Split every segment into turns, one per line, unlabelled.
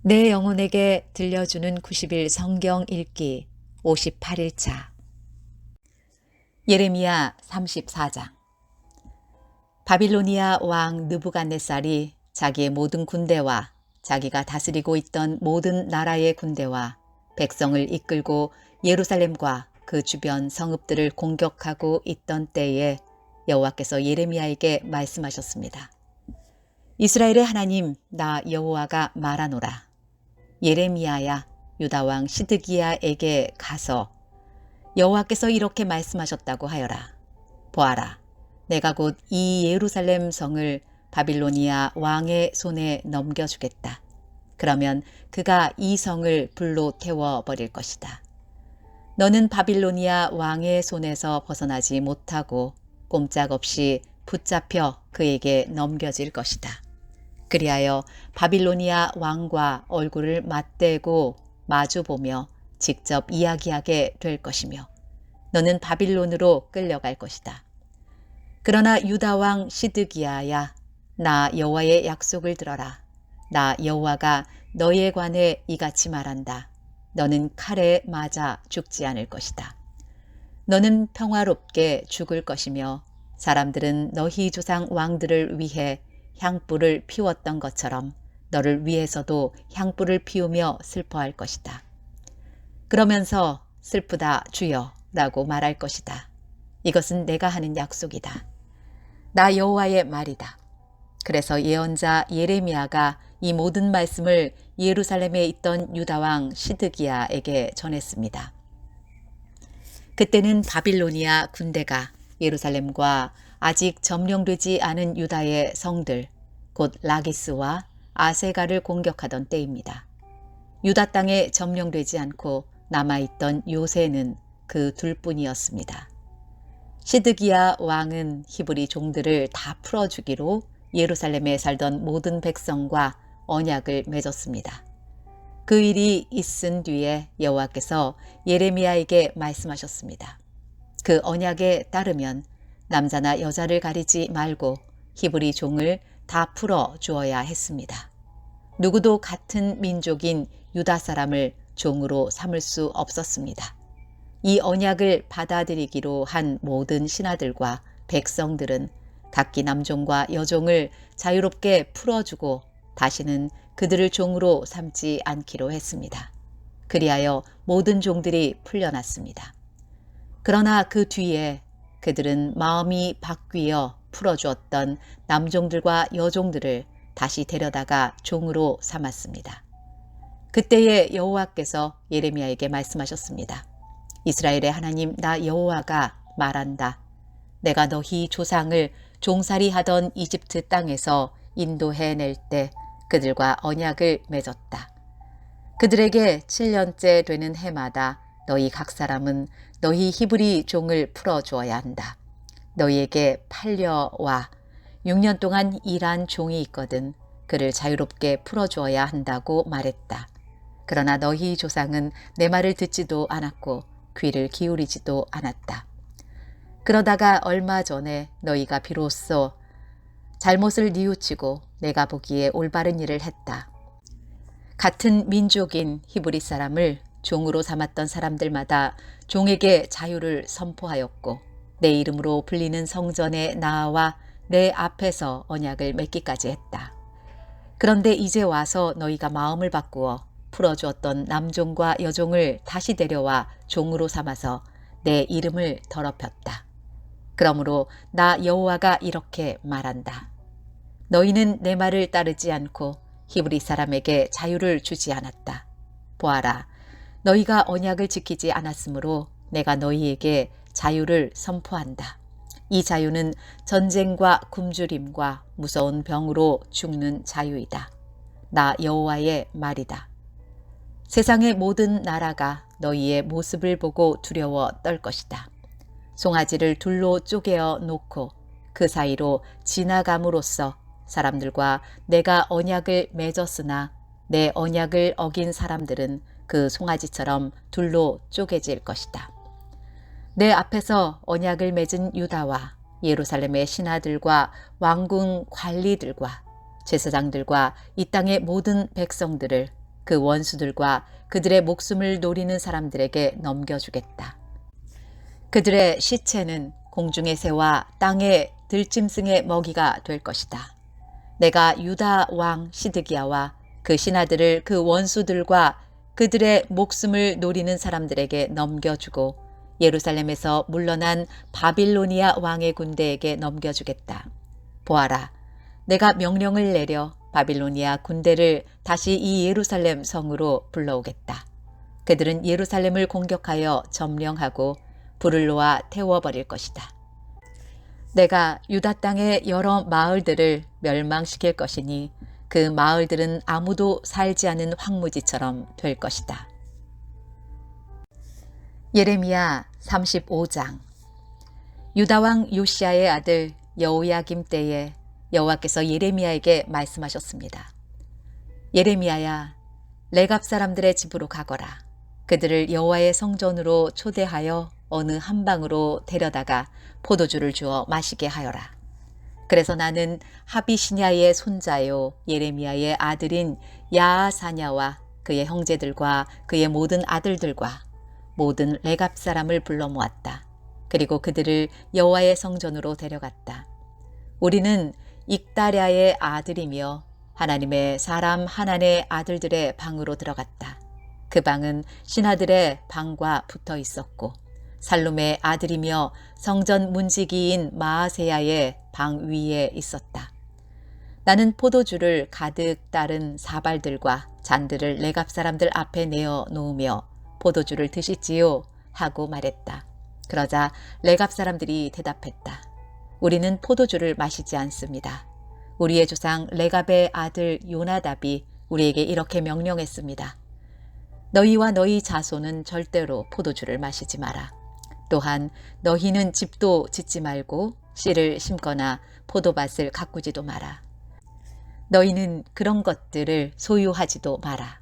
내 영혼에게 들려주는 90일 성경 읽기 58일차 예레미야 34장. 바빌로니아 왕 느부갓네살이 자기의 모든 군대와 자기가 다스리고 있던 모든 나라의 군대와 백성을 이끌고 예루살렘과 그 주변 성읍들을 공격하고 있던 때에 여호와께서 예레미야에게 말씀하셨습니다. 이스라엘의 하나님 나 여호와가 말하노라. 예레미야야, 유다왕 시드기야에게 가서 여호와께서 이렇게 말씀하셨다고 하여라. 보아라, 내가 곧 이 예루살렘 성을 바빌로니아 왕의 손에 넘겨주겠다. 그러면 그가 이 성을 불로 태워버릴 것이다. 너는 바빌로니아 왕의 손에서 벗어나지 못하고 꼼짝없이 붙잡혀 그에게 넘겨질 것이다. 그리하여 바빌로니아 왕과 얼굴을 맞대고 마주보며 직접 이야기하게 될 것이며 너는 바빌론으로 끌려갈 것이다. 그러나 유다 왕 시드기야야, 나 여호와의 약속을 들어라. 나 여호와가 너에 관해 이같이 말한다. 너는 칼에 맞아 죽지 않을 것이다. 너는 평화롭게 죽을 것이며 사람들은 너희 조상 왕들을 위해 향불을 피웠던 것처럼 너를 위해서도 향불을 피우며 슬퍼할 것이다. 그러면서 슬프다 주여 라고 말할 것이다. 이것은 내가 하는 약속이다. 나 여호와의 말이다. 그래서 예언자 예레미야가 이 모든 말씀을 예루살렘에 있던 유다왕 시드기야에게 전했습니다. 그때는 바빌로니아 군대가 예루살렘과 아직 점령되지 않은 유다의 성들, 곧 라기스와 아세가를 공격하던 때입니다. 유다 땅에 점령되지 않고 남아있던 요새는 그 둘뿐이었습니다. 시드기야 왕은 히브리 종들을 다 풀어주기로 예루살렘에 살던 모든 백성과 언약을 맺었습니다. 그 일이 있은 뒤에 여호와께서 예레미야에게 말씀하셨습니다. 그 언약에 따르면 남자나 여자를 가리지 말고 히브리 종을 다 풀어 주어야 했습니다. 누구도 같은 민족인 유다 사람을 종으로 삼을 수 없었습니다. 이 언약을 받아들이기로 한 모든 신하들과 백성들은 각기 남종과 여종을 자유롭게 풀어주고 다시는 그들을 종으로 삼지 않기로 했습니다. 그리하여 모든 종들이 풀려났습니다. 그러나 그 뒤에 그들은 마음이 바뀌어 풀어주었던 남종들과 여종들을 다시 데려다가 종으로 삼았습니다. 그때에 여호와께서 예레미야에게 말씀하셨습니다. 이스라엘의 하나님 나 여호와가 말한다. 내가 너희 조상을 종살이하던 이집트 땅에서 인도해낼 때 그들과 언약을 맺었다. 그들에게 7년째 되는 해마다 너희 각 사람은 너희 히브리 종을 풀어주어야 한다. 너희에게 팔려와 6년 동안 일한 종이 있거든 그를 자유롭게 풀어주어야 한다고 말했다. 그러나 너희 조상은 내 말을 듣지도 않았고 귀를 기울이지도 않았다. 그러다가 얼마 전에 너희가 비로소 잘못을 뉘우치고 내가 보기에 올바른 일을 했다. 같은 민족인 히브리 사람을 종으로 삼았던 사람들마다 종에게 자유를 선포하였고 내 이름으로 불리는 성전에 나와 내 앞에서 언약을 맺기까지 했다. 그런데 이제 와서 너희가 마음을 바꾸어 풀어주었던 남종과 여종을 다시 데려와 종으로 삼아서 내 이름을 더럽혔다. 그러므로 나 여호와가 이렇게 말한다. 너희는 내 말을 따르지 않고 히브리 사람에게 자유를 주지 않았다. 보아라, 너희가 언약을 지키지 않았으므로 내가 너희에게 자유를 선포한다. 이 자유는 전쟁과 굶주림과 무서운 병으로 죽는 자유이다. 나 여호와의 말이다. 세상의 모든 나라가 너희의 모습을 보고 두려워 떨 것이다. 송아지를 둘로 쪼개어 놓고 그 사이로 지나감으로써 사람들과 내가 언약을 맺었으나 내 언약을 어긴 사람들은 그 송아지처럼 둘로 쪼개질 것이다. 내 앞에서 언약을 맺은 유다와 예루살렘의 신하들과 왕궁 관리들과 제사장들과 이 땅의 모든 백성들을 그 원수들과 그들의 목숨을 노리는 사람들에게 넘겨주겠다. 그들의 시체는 공중의 새와 땅의 들짐승의 먹이가 될 것이다. 내가 유다 왕 시드기야와 그 신하들을 그 원수들과 그들의 목숨을 노리는 사람들에게 넘겨주고 예루살렘에서 물러난 바빌로니아 왕의 군대에게 넘겨주겠다. 보아라, 내가 명령을 내려 바빌로니아 군대를 다시 이 예루살렘 성으로 불러오겠다. 그들은 예루살렘을 공격하여 점령하고 불을 놓아 태워버릴 것이다. 내가 유다 땅의 여러 마을들을 멸망시킬 것이니 그 마을들은 아무도 살지 않은 황무지처럼 될 것이다. 예레미야 35장. 유다 왕 요시야의 아들 여호야김 때에 여호와께서 예레미야에게 말씀하셨습니다. 예레미야야, 레갑 사람들의 집으로 가거라. 그들을 여호와의 성전으로 초대하여 어느 한 방으로 데려다가 포도주를 주어 마시게 하여라. 그래서 나는 하비시냐의 손자요 예레미야의 아들인 야아사냐와 그의 형제들과 그의 모든 아들들과 모든 레갑 사람을 불러 모았다. 그리고 그들을 여호와의 성전으로 데려갔다. 우리는 익다랴의 아들이며 하나님의 사람 하나님의 아들들의 방으로 들어갔다. 그 방은 신하들의 방과 붙어 있었고 살룸의 아들이며 성전 문지기인 마아세야의 방 위에 있었다. 나는 포도주를 가득 따른 사발들과 잔들을 레갑 사람들 앞에 내어 놓으며 포도주를 드시지요 하고 말했다. 그러자 레갑 사람들이 대답했다. 우리는 포도주를 마시지 않습니다. 우리의 조상 레갑의 아들 요나답이 우리에게 이렇게 명령했습니다. 너희와 너희 자손은 절대로 포도주를 마시지 마라. 또한 너희는 집도 짓지 말고 씨를 심거나 포도밭을 가꾸지도 마라. 너희는 그런 것들을 소유하지도 마라.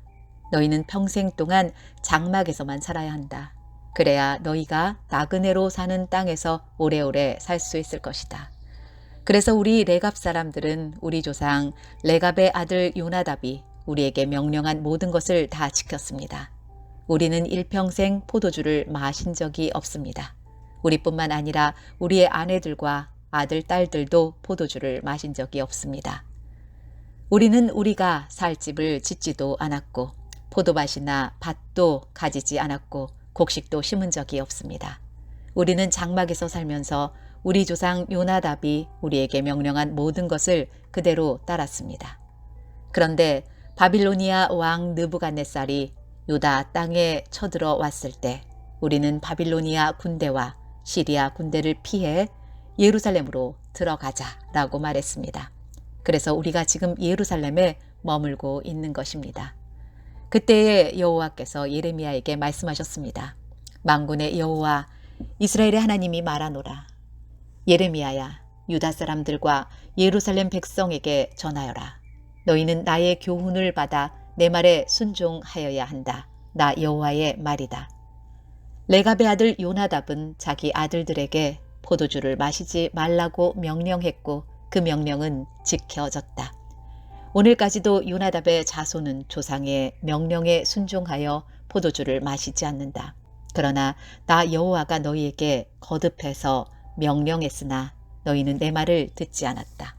너희는 평생 동안 장막에서만 살아야 한다. 그래야 너희가 나그네로 사는 땅에서 오래오래 살 수 있을 것이다. 그래서 우리 레갑 사람들은 우리 조상 레갑의 아들 요나답이 우리에게 명령한 모든 것을 다 지켰습니다. 우리는 일평생 포도주를 마신 적이 없습니다. 우리뿐만 아니라 우리의 아내들과 아들, 딸들도 포도주를 마신 적이 없습니다. 우리는 우리가 살 집을 짓지도 않았고 포도밭이나 밭도 가지지 않았고 곡식도 심은 적이 없습니다. 우리는 장막에서 살면서 우리 조상 요나답이 우리에게 명령한 모든 것을 그대로 따랐습니다. 그런데 바빌로니아 왕 느부갓네살이 유다 땅에 쳐들어 왔을 때 우리는 바빌로니아 군대와 시리아 군대를 피해 예루살렘으로 들어가자라고 말했습니다. 그래서 우리가 지금 예루살렘에 머물고 있는 것입니다. 그때에 여호와께서 예레미야에게 말씀하셨습니다. 만군의 여호와 이스라엘의 하나님이 말하노라. 예레미야야, 유다 사람들과 예루살렘 백성에게 전하여라. 너희는 나의 교훈을 받아 내 말에 순종하여야 한다. 나 여호와의 말이다. 레갑의 아들 요나답은 자기 아들들에게 포도주를 마시지 말라고 명령했고 그 명령은 지켜졌다. 오늘까지도 요나답의 자손은 조상의 명령에 순종하여 포도주를 마시지 않는다. 그러나 나 여호와가 너희에게 거듭해서 명령했으나 너희는 내 말을 듣지 않았다.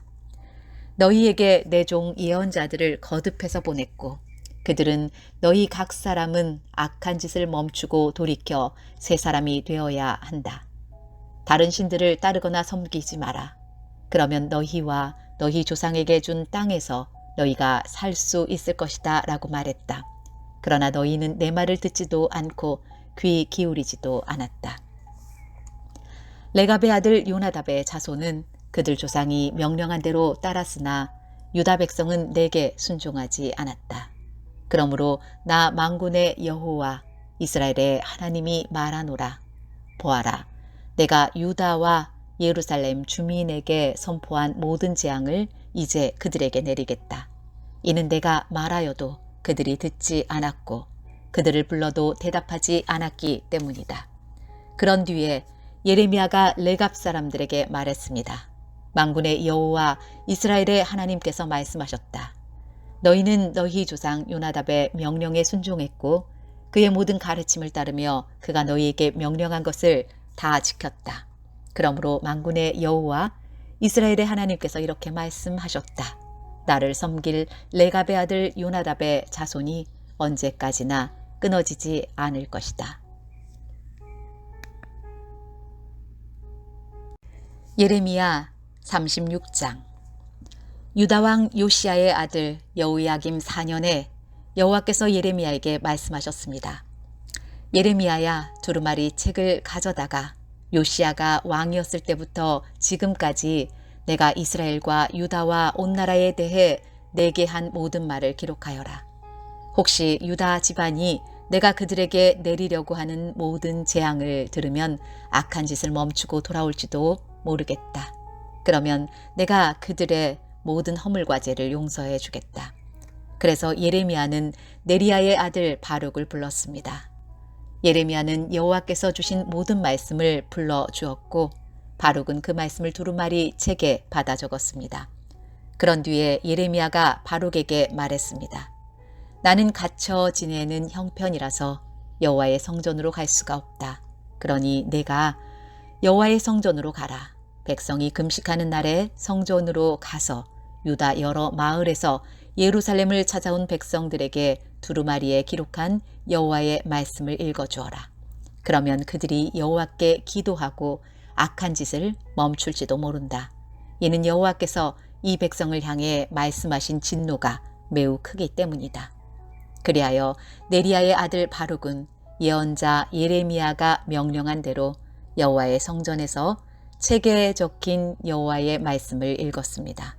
너희에게 내 종 예언자들을 거듭해서 보냈고 그들은 너희 각 사람은 악한 짓을 멈추고 돌이켜 새 사람이 되어야 한다. 다른 신들을 따르거나 섬기지 마라. 그러면 너희와 너희 조상에게 준 땅에서 너희가 살 수 있을 것이다 라고 말했다. 그러나 너희는 내 말을 듣지도 않고 귀 기울이지도 않았다. 레갑의 아들 요나답의 자손은 그들 조상이 명령한 대로 따랐으나 유다 백성은 내게 순종하지 않았다. 그러므로 나 만군의 여호와 이스라엘의 하나님이 말하노라. 보아라, 내가 유다와 예루살렘 주민에게 선포한 모든 재앙을 이제 그들에게 내리겠다. 이는 내가 말하여도 그들이 듣지 않았고 그들을 불러도 대답하지 않았기 때문이다. 그런 뒤에 예레미야가 레갑 사람들에게 말했습니다. 만군의 여호와 이스라엘의 하나님께서 말씀하셨다. 너희는 너희 조상 요나답의 명령에 순종했고 그의 모든 가르침을 따르며 그가 너희에게 명령한 것을 다 지켰다. 그러므로 만군의 여호와 이스라엘의 하나님께서 이렇게 말씀하셨다. 나를 섬길 레갑의 아들 요나답의 자손이 언제까지나 끊어지지 않을 것이다. 예레미야 36장. 유다왕 요시야의 아들 여호야김 4년에 여호와께서 예레미야에게 말씀하셨습니다. 예레미야야, 두루마리 책을 가져다가 요시야가 왕이었을 때부터 지금까지 내가 이스라엘과 유다와 온 나라에 대해 내게 한 모든 말을 기록하여라. 혹시 유다 집안이 내가 그들에게 내리려고 하는 모든 재앙을 들으면 악한 짓을 멈추고 돌아올지도 모르겠다. 그러면 내가 그들의 모든 허물과 죄를 용서해 주겠다. 그래서 예레미야는 네리야의 아들 바룩을 불렀습니다. 예레미야는 여호와께서 주신 모든 말씀을 불러주었고 바룩은 그 말씀을 두루마리 책에 받아 적었습니다. 그런 뒤에 예레미야가 바룩에게 말했습니다. 나는 갇혀 지내는 형편이라서 여호와의 성전으로 갈 수가 없다. 그러니 내가 여호와의 성전으로 가라. 백성이 금식하는 날에 성전으로 가서 유다 여러 마을에서 예루살렘을 찾아온 백성들에게 두루마리에 기록한 여호와의 말씀을 읽어주어라. 그러면 그들이 여호와께 기도하고 악한 짓을 멈출지도 모른다. 이는 여호와께서 이 백성을 향해 말씀하신 진노가 매우 크기 때문이다. 그리하여 네리야의 아들 바룩은 예언자 예레미야가 명령한 대로 여호와의 성전에서 책에 적힌 여호와의 말씀을 읽었습니다.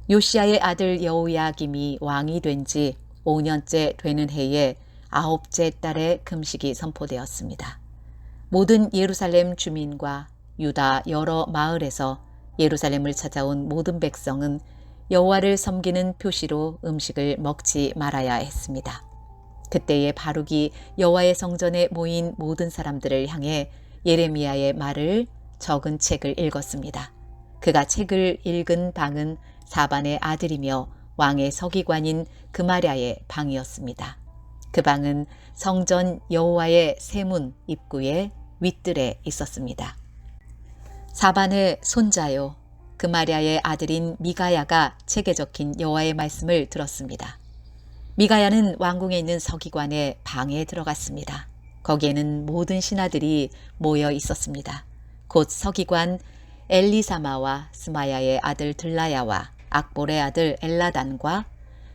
요시야의 아들 여호야김이 왕이 된 지 5년째 되는 해에 9째 달에 금식이 선포되었습니다. 모든 예루살렘 주민과 유다 여러 마을에서 예루살렘을 찾아온 모든 백성은 여호와를 섬기는 표시로 음식을 먹지 말아야 했습니다. 그때에 바룩이 여호와의 성전에 모인 모든 사람들을 향해 예레미야의 말을 적은 책을 읽었습니다. 그가 책을 읽은 방은 사반의 아들이며 왕의 서기관인 그마랴의 방이었습니다. 그 방은 성전 여호와의 세문 입구의 윗뜰에 있었습니다. 사반의 손자요 그마랴의 아들인 미가야가 책에 적힌 여호와의 말씀을 들었습니다. 미가야는 왕궁에 있는 서기관의 방에 들어갔습니다. 거기에는 모든 신하들이 모여 있었습니다. 곧 서기관 엘리사마와 스마야의 아들 들라야와 악볼의 아들 엘라단과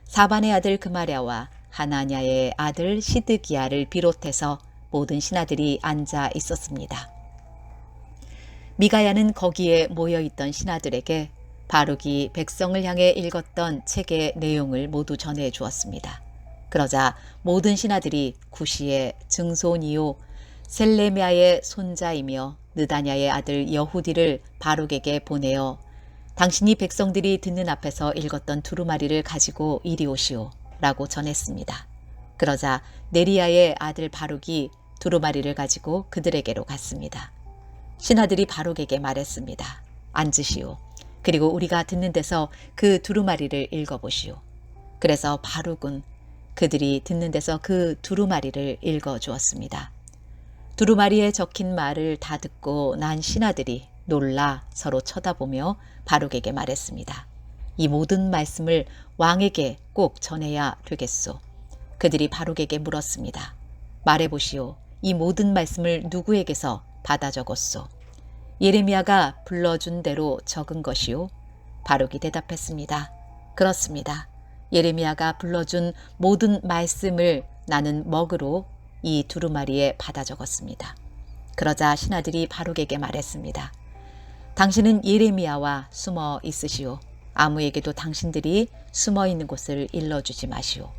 사반의 아들 그마랴와 하나냐의 아들 시드기야를 비롯해서 모든 신하들이 앉아 있었습니다. 미가야는 거기에 모여있던 신하들에게 바룩이 백성을 향해 읽었던 책의 내용을 모두 전해 주었습니다. 그러자 모든 신하들이 구시의 증손이요 셀레미아의 손자이며 느다냐의 아들 여후디를 바룩에게 보내어 당신이 백성들이 듣는 앞에서 읽었던 두루마리를 가지고 이리 오시오 라고 전했습니다. 그러자 네리야의 아들 바룩이 두루마리를 가지고 그들에게로 갔습니다. 신하들이 바룩에게 말했습니다. 앉으시오. 그리고 우리가 듣는 데서 그 두루마리를 읽어보시오. 그래서 바룩은 그들이 듣는 데서 그 두루마리를 읽어주었습니다. 두루마리에 적힌 말을 다 듣고 난 신하들이 놀라 서로 쳐다보며 바룩에게 말했습니다. 이 모든 말씀을 왕에게 꼭 전해야 되겠소. 그들이 바룩에게 물었습니다. 말해보시오. 이 모든 말씀을 누구에게서 받아 적었소? 예레미야가 불러준 대로 적은 것이요? 바룩이 대답했습니다. 그렇습니다. 예레미야가 불러준 모든 말씀을 나는 먹으로 이 두루마리에 받아 적었습니다. 그러자 신하들이 바룩에게 말했습니다. 당신은 예레미야와 숨어 있으시오. 아무에게도 당신들이 숨어 있는 곳을 일러주지 마시오.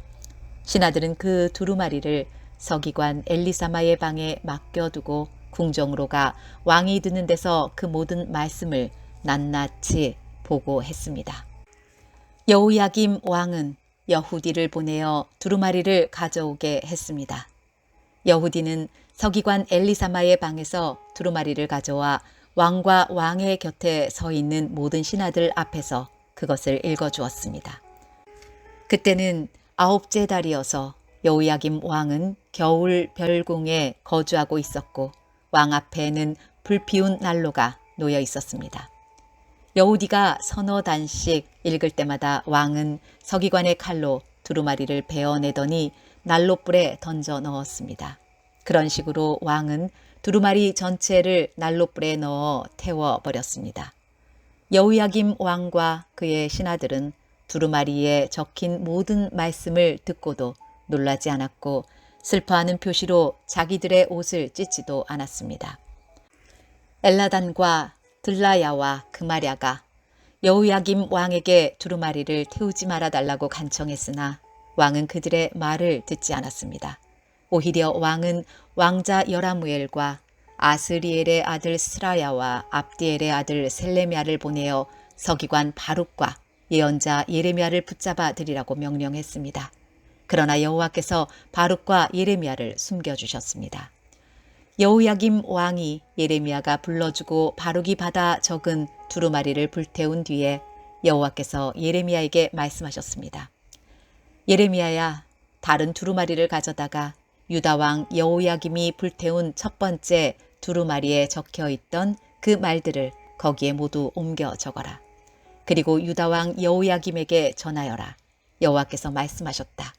신하들은 그 두루마리를 서기관 엘리사마의 방에 맡겨두고 궁정으로 가 왕이 듣는 데서 그 모든 말씀을 낱낱이 보고했습니다. 여호야김 왕은 여후디를 보내어 두루마리를 가져오게 했습니다. 여후디는 서기관 엘리사마의 방에서 두루마리를 가져와 왕과 왕의 곁에 서 있는 모든 신하들 앞에서 그것을 읽어주었습니다. 그때는 아홉째 달이어서 여호야김 왕은 겨울 별궁에 거주하고 있었고 왕 앞에는 불피운 난로가 놓여 있었습니다. 여우디가 서너 단씩 읽을 때마다 왕은 서기관의 칼로 두루마리를 베어내더니 난로불에 던져 넣었습니다. 그런 식으로 왕은 두루마리 전체를 난로불에 넣어 태워버렸습니다. 여호야김 왕과 그의 신하들은 두루마리에 적힌 모든 말씀을 듣고도 놀라지 않았고 슬퍼하는 표시로 자기들의 옷을 찢지도 않았습니다. 엘라단과 들라야와 그마랴가 여호야김 왕에게 두루마리를 태우지 말아달라고 간청했으나 왕은 그들의 말을 듣지 않았습니다. 오히려 왕은 왕자 여라무엘과 아스리엘의 아들 스라야와 압디엘의 아들 셀레미야를 보내어 서기관 바룩과 예언자 예레미야를 붙잡아 들이라고 명령했습니다. 그러나 여호와께서 바룩과 예레미야를 숨겨주셨습니다. 여호야김 왕이 예레미야가 불러주고 바룩이 받아 적은 두루마리를 불태운 뒤에 여호와께서 예레미야에게 말씀하셨습니다. 예레미야야, 다른 두루마리를 가져다가 유다왕 여호야김이 불태운 첫 번째 두루마리에 적혀있던 그 말들을 거기에 모두 옮겨 적어라. 그리고 유다왕 여호야김에게 전하여라. 여호와께서 말씀하셨다.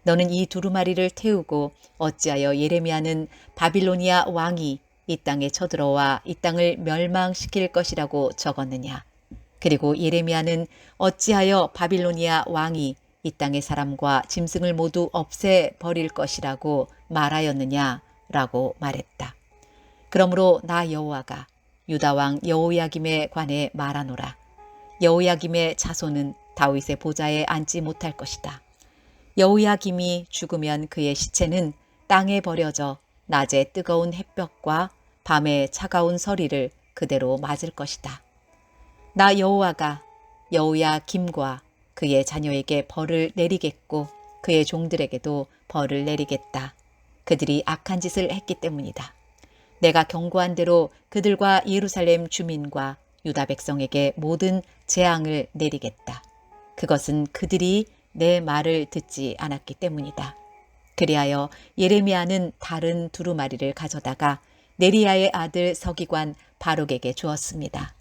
너는 이 두루마리를 태우고 어찌하여 예레미야는 바빌로니아 왕이 이 땅에 쳐들어와 이 땅을 멸망시킬 것이라고 적었느냐. 그리고 예레미야는 어찌하여 바빌로니아 왕이 이 땅의 사람과 짐승을 모두 없애버릴 것이라고 말하였느냐라고 말했다. 그러므로 나 여호와가 유다왕 여호야김에 관해 말하노라. 여호야김의 자손은 다윗의 보좌에 앉지 못할 것이다. 여호야김이 죽으면 그의 시체는 땅에 버려져 낮에 뜨거운 햇볕과 밤에 차가운 서리를 그대로 맞을 것이다. 나 여호와가 여호야김과 그의 자녀에게 벌을 내리겠고 그의 종들에게도 벌을 내리겠다. 그들이 악한 짓을 했기 때문이다. 내가 경고한 대로 그들과 예루살렘 주민과 유다 백성에게 모든 재앙을 내리겠다. 그것은 그들이 내 말을 듣지 않았기 때문이다. 그리하여 예레미야는 다른 두루마리를 가져다가 네리야의 아들 서기관 바룩에게 주었습니다.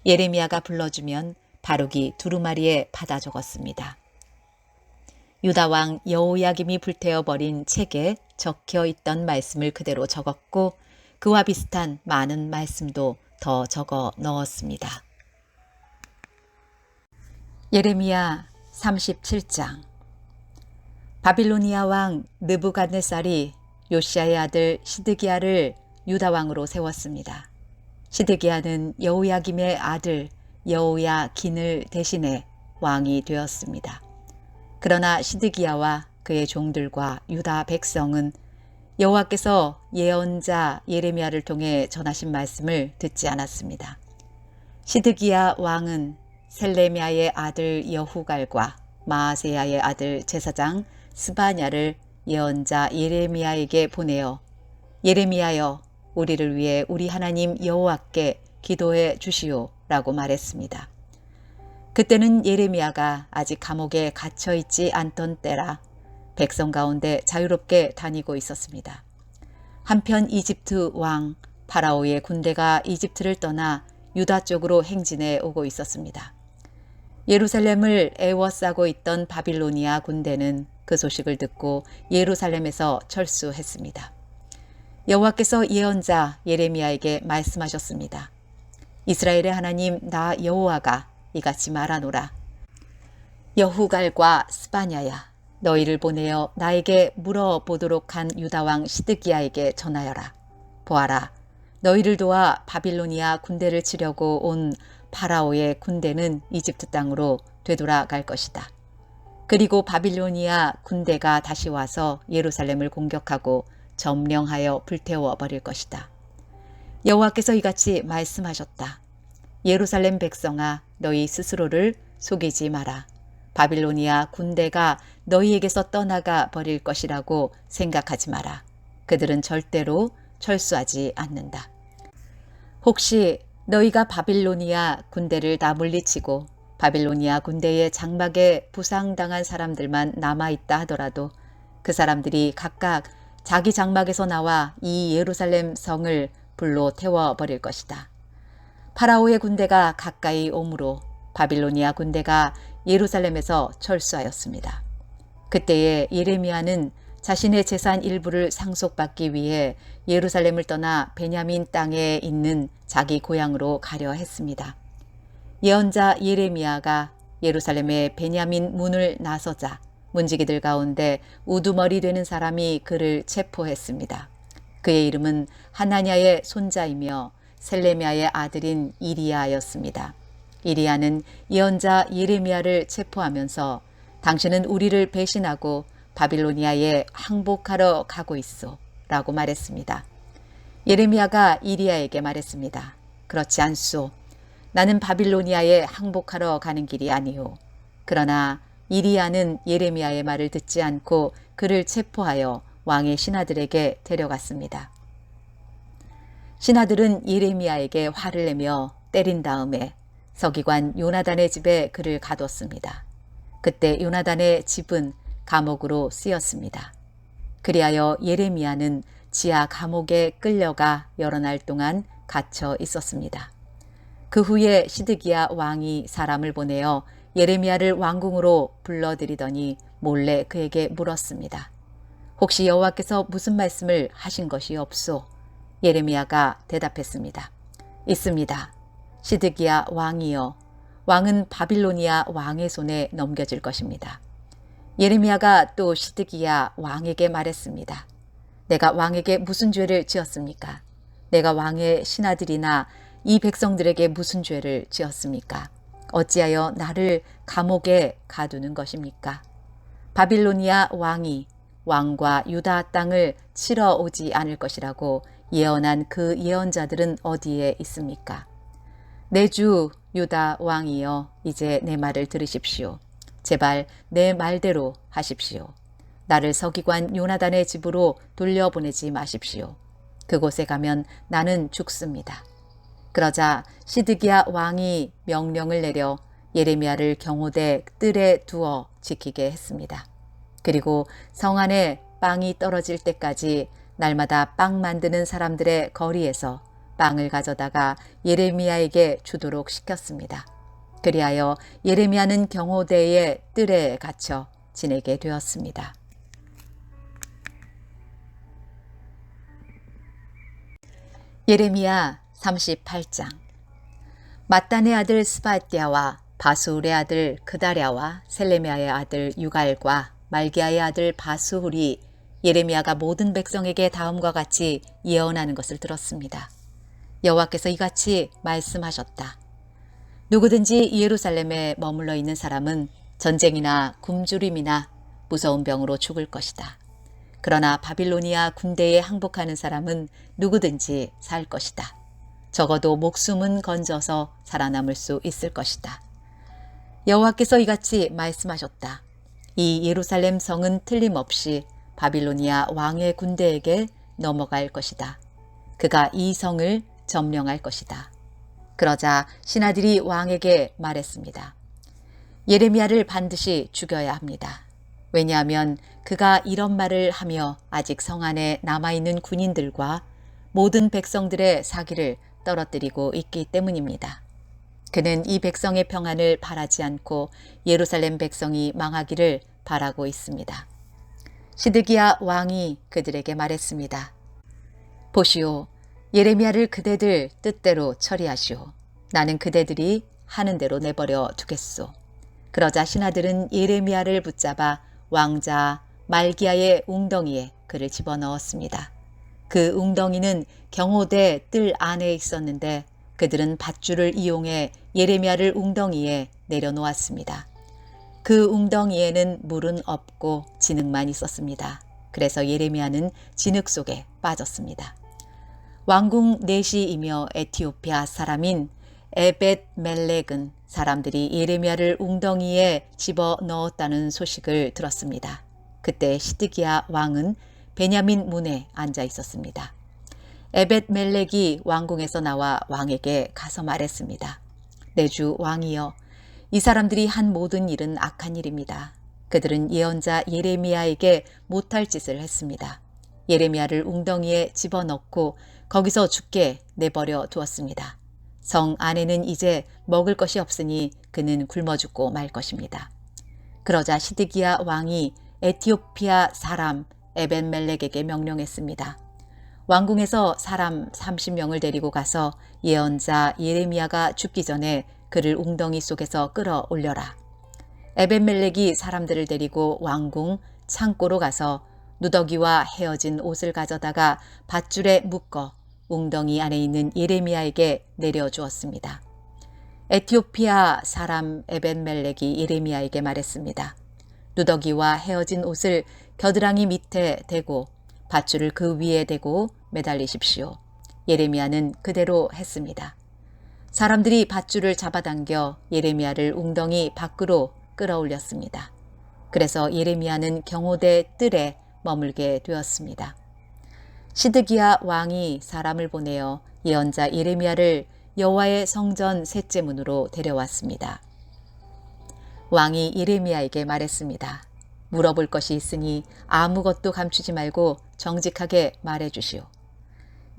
예레미야가 불러주면 바룩이 두루마리에 받아 적었습니다. 유다왕 여호야김이 불태워버린 책에 적혀 있던 말씀을 그대로 적었고 그와 비슷한 많은 말씀도 더 적어 넣었습니다. 예레미야 37장. 바빌로니아 왕 느부갓네살이 요시야의 아들 시드기야를 유다 왕으로 세웠습니다. 시드기야는 여호야김의 아들 여호야긴을 대신해 왕이 되었습니다. 그러나 시드기야와 그의 종들과 유다 백성은 여호와께서 예언자 예레미야를 통해 전하신 말씀을 듣지 않았습니다. 시드기야 왕은 셀레미야의 아들 여후갈과 마아세야의 아들 제사장 스바냐를 예언자 예레미야에게 보내어 예레미야여, 우리를 위해 우리 하나님 여호와께 기도해 주시오 라고 말했습니다. 그때는 예레미야가 아직 감옥에 갇혀 있지 않던 때라 백성 가운데 자유롭게 다니고 있었습니다. 한편 이집트 왕 파라오의 군대가 이집트를 떠나 유다 쪽으로 행진해 오고 있었습니다. 예루살렘을 에워싸고 있던 바빌로니아 군대는 그 소식을 듣고 예루살렘에서 철수했습니다. 여호와께서 예언자 예레미야에게 말씀하셨습니다. 이스라엘의 하나님 나 여호와가 이같이 말하노라. 여후갈과 스바냐야, 너희를 보내어 나에게 물어보도록 한 유다왕 시드기야에게 전하여라. 보아라, 너희를 도와 바빌로니아 군대를 치려고 온 파라오의 군대는 이집트 땅으로 되돌아갈 것이다. 그리고 바빌로니아 군대가 다시 와서 예루살렘을 공격하고 점령하여 불태워 버릴 것이다. 여호와께서 이같이 말씀하셨다. 예루살렘 백성아, 너희 스스로를 속이지 마라. 바빌로니아 군대가 너희에게서 떠나가 버릴 것이라고 생각하지 마라. 그들은 절대로 철수하지 않는다. 혹시 너희가 바빌로니아 군대를 다 물리치고 바빌로니아 군대의 장막에 부상당한 사람들만 남아있다 하더라도 그 사람들이 각각 자기 장막에서 나와 이 예루살렘 성을 불로 태워버릴 것이다. 파라오의 군대가 가까이 오므로 바빌로니아 군대가 예루살렘에서 철수하였습니다. 그때에 예레미야는 자신의 재산 일부를 상속받기 위해 예루살렘을 떠나 베냐민 땅에 있는 자기 고향으로 가려 했습니다. 예언자 예레미야가 예루살렘의 베냐민 문을 나서자 문지기들 가운데 우두머리 되는 사람이 그를 체포했습니다. 그의 이름은 하나냐의 손자이며 셀레미야의 아들인 이리야였습니다. 이리야는 예언자 예레미야를 체포하면서 당신은 우리를 배신하고 바빌로니아에 항복하러 가고 있어 라고 말했습니다. 예레미야가 이리야에게 말했습니다. 그렇지 않소. 나는 바빌로니아에 항복하러 가는 길이 아니오. 그러나 이리야는 예레미야의 말을 듣지 않고 그를 체포하여 왕의 신하들에게 데려갔습니다. 신하들은 예레미야에게 화를 내며 때린 다음에 서기관 요나단의 집에 그를 가뒀습니다. 그때 요나단의 집은 감옥으로 쓰였습니다. 그리하여 예레미야는 지하 감옥에 끌려가 여러 날 동안 갇혀 있었습니다. 그 후에 시드기야 왕이 사람을 보내어 예레미야를 왕궁으로 불러들이더니 몰래 그에게 물었습니다. 혹시 여호와께서 무슨 말씀을 하신 것이 없소? 예레미야가 대답했습니다. 있습니다. 시드기야 왕이여, 왕은 바빌로니아 왕의 손에 넘겨질 것입니다. 예레미야가 또 시드기야 왕에게 말했습니다. 내가 왕에게 무슨 죄를 지었습니까? 내가 왕의 신하들이나 이 백성들에게 무슨 죄를 지었습니까? 어찌하여 나를 감옥에 가두는 것입니까? 바빌로니아 왕이 왕과 유다 땅을 치러 오지 않을 것이라고 예언한 그 예언자들은 어디에 있습니까? 내 주 유다 왕이여, 이제 내 말을 들으십시오. 제발 내 말대로 하십시오. 나를 서기관 요나단의 집으로 돌려보내지 마십시오. 그곳에 가면 나는 죽습니다. 그러자 시드기야 왕이 명령을 내려 예레미야를 경호대 뜰에 두어 지키게 했습니다. 그리고 성 안에 빵이 떨어질 때까지 날마다 빵 만드는 사람들의 거리에서 빵을 가져다가 예레미야에게 주도록 시켰습니다. 그리하여 예레미야는 경호대의 뜰에 갇혀 지내게 되었습니다. 예레미야 38장. mattan의 아들 스바랴와 바수울의 아들 그다랴와 셀레미야의 아들 유갈과 말기야의 아들 바수훌이 예레미야가 모든 백성에게 다음과 같이 예언하는 것을 들었습니다. 여호와께서 이같이 말씀하셨다. 누구든지 예루살렘에 머물러 있는 사람은 전쟁이나 굶주림이나 무서운 병으로 죽을 것이다. 그러나 바빌로니아 군대에 항복하는 사람은 누구든지 살 것이다. 적어도 목숨은 건져서 살아남을 수 있을 것이다. 여호와께서 이같이 말씀하셨다. 이 예루살렘 성은 틀림없이 바빌로니아 왕의 군대에게 넘어갈 것이다. 그가 이 성을 점령할 것이다. 그러자 신하들이 왕에게 말했습니다. 예레미야를 반드시 죽여야 합니다. 왜냐하면 그가 이런 말을 하며 아직 성 안에 남아있는 군인들과 모든 백성들의 사기를 떨어뜨리고 있기 때문입니다. 그는 이 백성의 평안을 바라지 않고 예루살렘 백성이 망하기를 바라고 있습니다. 시드기야 왕이 그들에게 말했습니다. 보시오, 예레미야를 그대들 뜻대로 처리하시오. 나는 그대들이 하는 대로 내버려 두겠소. 그러자 신하들은 예레미야를 붙잡아 왕자 말기야의 웅덩이에 그를 집어넣었습니다. 그 웅덩이는 경호대 뜰 안에 있었는데 그들은 밧줄을 이용해 예레미야를 웅덩이에 내려놓았습니다. 그 웅덩이에는 물은 없고 진흙만 있었습니다. 그래서 예레미야는 진흙 속에 빠졌습니다. 왕궁 내시이며 에티오피아 사람인 에벳멜렉은 사람들이 예레미야를 웅덩이에 집어넣었다는 소식을 들었습니다. 그때 시드기야 왕은 베냐민 문에 앉아 있었습니다. 에벳멜렉이 왕궁에서 나와 왕에게 가서 말했습니다. 내 주 왕이여, 이 사람들이 한 모든 일은 악한 일입니다. 그들은 예언자 예레미야에게 못할 짓을 했습니다. 예레미야를 웅덩이에 집어넣고 거기서 죽게 내버려 두었습니다. 성 안에는 이제 먹을 것이 없으니 그는 굶어 죽고 말 것입니다. 그러자 시드기야 왕이 에티오피아 사람 에벤멜렉에게 명령했습니다. 왕궁에서 사람 30명을 데리고 가서 예언자 예레미야가 죽기 전에 그를 웅덩이 속에서 끌어올려라. 에벤멜렉이 사람들을 데리고 왕궁 창고로 가서 누더기와 헤어진 옷을 가져다가 밧줄에 묶어 웅덩이 안에 있는 예레미야에게 내려주었습니다. 에티오피아 사람 에벤멜렉이 예레미야에게 말했습니다. 누더기와 헤어진 옷을 겨드랑이 밑에 대고 밧줄을 그 위에 대고 매달리십시오. 예레미야는 그대로 했습니다. 사람들이 밧줄을 잡아당겨 예레미야를 웅덩이 밖으로 끌어올렸습니다. 그래서 예레미야는 경호대 뜰에 머물게 되었습니다. 시드기야 왕이 사람을 보내어 예언자 예레미야를 여호와의 성전 셋째 문으로 데려왔습니다. 왕이 예레미야에게 말했습니다. 물어볼 것이 있으니 아무것도 감추지 말고 정직하게 말해주시오.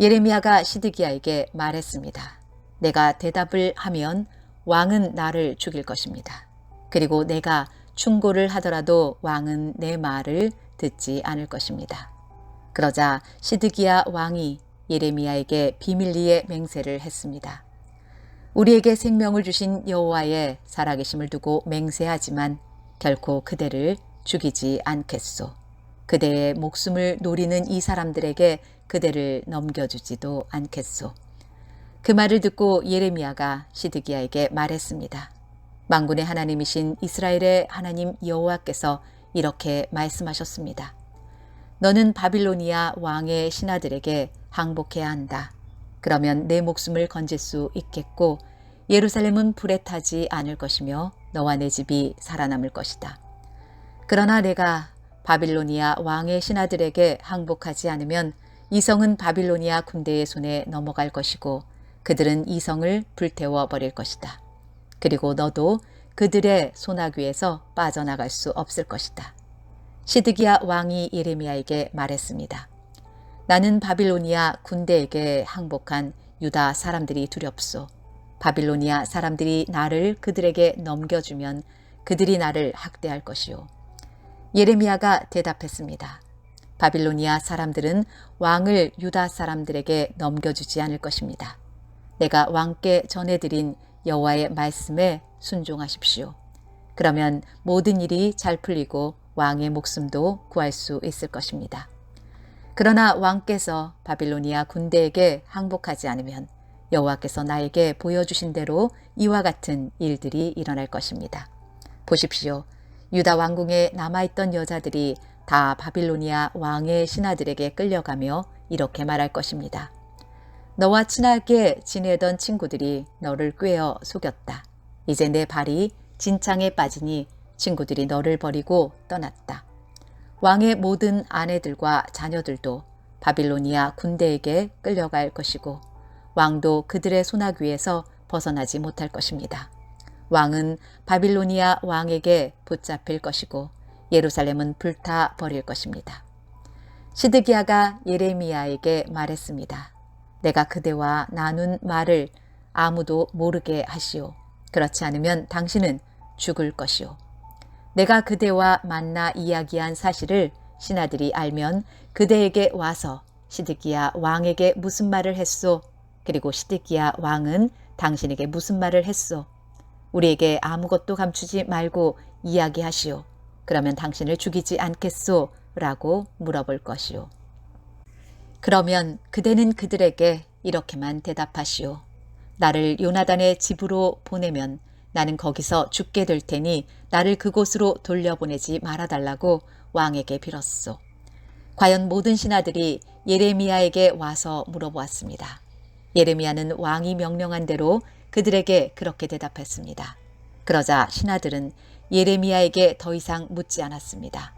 예레미야가 시드기야에게 말했습니다. 내가 대답을 하면 왕은 나를 죽일 것입니다. 그리고 내가 충고를 하더라도 왕은 내 말을 듣지 않을 것입니다. 그러자 시드기야 왕이 예레미야에게 비밀리에 맹세를 했습니다. 우리에게 생명을 주신 여호와의 살아계심을 두고 맹세하지만 결코 그대를 죽이지 않겠소. 그대의 목숨을 노리는 이 사람들에게 그대를 넘겨주지도 않겠소. 그 말을 듣고 예레미야가 시드기야에게 말했습니다. 만군의 하나님이신 이스라엘의 하나님 여호와께서 이렇게 말씀하셨습니다. 너는 바빌로니아 왕의 신하들에게 항복해야 한다. 그러면 내 목숨을 건질 수 있겠고 예루살렘은 불에 타지 않을 것이며 너와 내 집이 살아남을 것이다. 그러나 내가 바빌로니아 왕의 신하들에게 항복하지 않으면 이 성은 바빌로니아 군대의 손에 넘어갈 것이고 그들은 이 성을 불태워 버릴 것이다. 그리고 너도 그들의 소나귀에서 빠져나갈 수 없을 것이다. 시드기야 왕이 예레미야에게 말했습니다. 나는 바빌로니아 군대에게 항복한 유다 사람들이 두렵소. 바빌로니아 사람들이 나를 그들에게 넘겨주면 그들이 나를 학대할 것이요. 예레미야가 대답했습니다. 바빌로니아 사람들은 왕을 유다 사람들에게 넘겨주지 않을 것입니다. 내가 왕께 전해드린 여호와의 말씀에 순종하십시오. 그러면 모든 일이 잘 풀리고 왕의 목숨도 구할 수 있을 것입니다. 그러나 왕께서 바빌로니아 군대에게 항복하지 않으면 여호와께서 나에게 보여주신 대로 이와 같은 일들이 일어날 것입니다. 보십시오. 유다 왕궁에 남아있던 여자들이 다 바빌로니아 왕의 신하들에게 끌려가며 이렇게 말할 것입니다. 너와 친하게 지내던 친구들이 너를 꿰어 속였다. 이제 내 발이 진창에 빠지니 친구들이 너를 버리고 떠났다. 왕의 모든 아내들과 자녀들도 바빌로니아 군대에게 끌려갈 것이고 왕도 그들의 소나귀에서 벗어나지 못할 것입니다. 왕은 바빌로니아 왕에게 붙잡힐 것이고 예루살렘은 불타 버릴 것입니다. 시드기야가 예레미야에게 말했습니다. 내가 그대와 나눈 말을 아무도 모르게 하시오. 그렇지 않으면 당신은 죽을 것이오. 내가 그대와 만나 이야기한 사실을 신하들이 알면 그대에게 와서 시드기야 왕에게 무슨 말을 했소? 그리고 시드기야 왕은 당신에게 무슨 말을 했소? 우리에게 아무것도 감추지 말고 이야기하시오. 그러면 당신을 죽이지 않겠소? 라고 물어볼 것이오. 그러면 그대는 그들에게 이렇게만 대답하시오. 나를 요나단의 집으로 보내면 나는 거기서 죽게 될 테니 나를 그곳으로 돌려보내지 말아달라고 왕에게 빌었소. 과연 모든 신하들이 예레미야에게 와서 물어보았습니다. 예레미야는 왕이 명령한 대로 그들에게 그렇게 대답했습니다. 그러자 신하들은 예레미야에게 더 이상 묻지 않았습니다.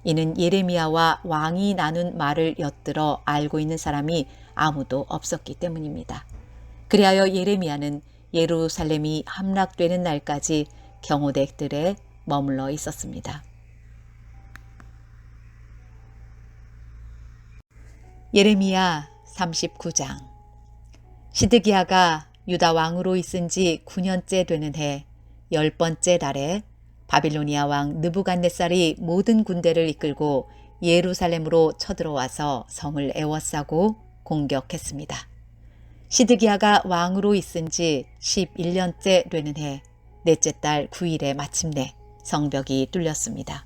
이는 예레미야와 왕이 나눈 말을 엿들어 알고 있는 사람이 아무도 없었기 때문입니다. 그리하여 예레미야는 예루살렘이 함락되는 날까지 경호대들에 머물러 있었습니다. 예레미야 39장. 시드기야가 유다 왕으로 있은 지 9년째 되는 해 10번째 달에 바빌로니아 왕 느부갓네살이 모든 군대를 이끌고 예루살렘으로 쳐들어와서 성을 에워싸고 공격했습니다. 시드기야가 왕으로 있은 지 11년째 되는 해 넷째 달 9일에 마침내 성벽이 뚫렸습니다.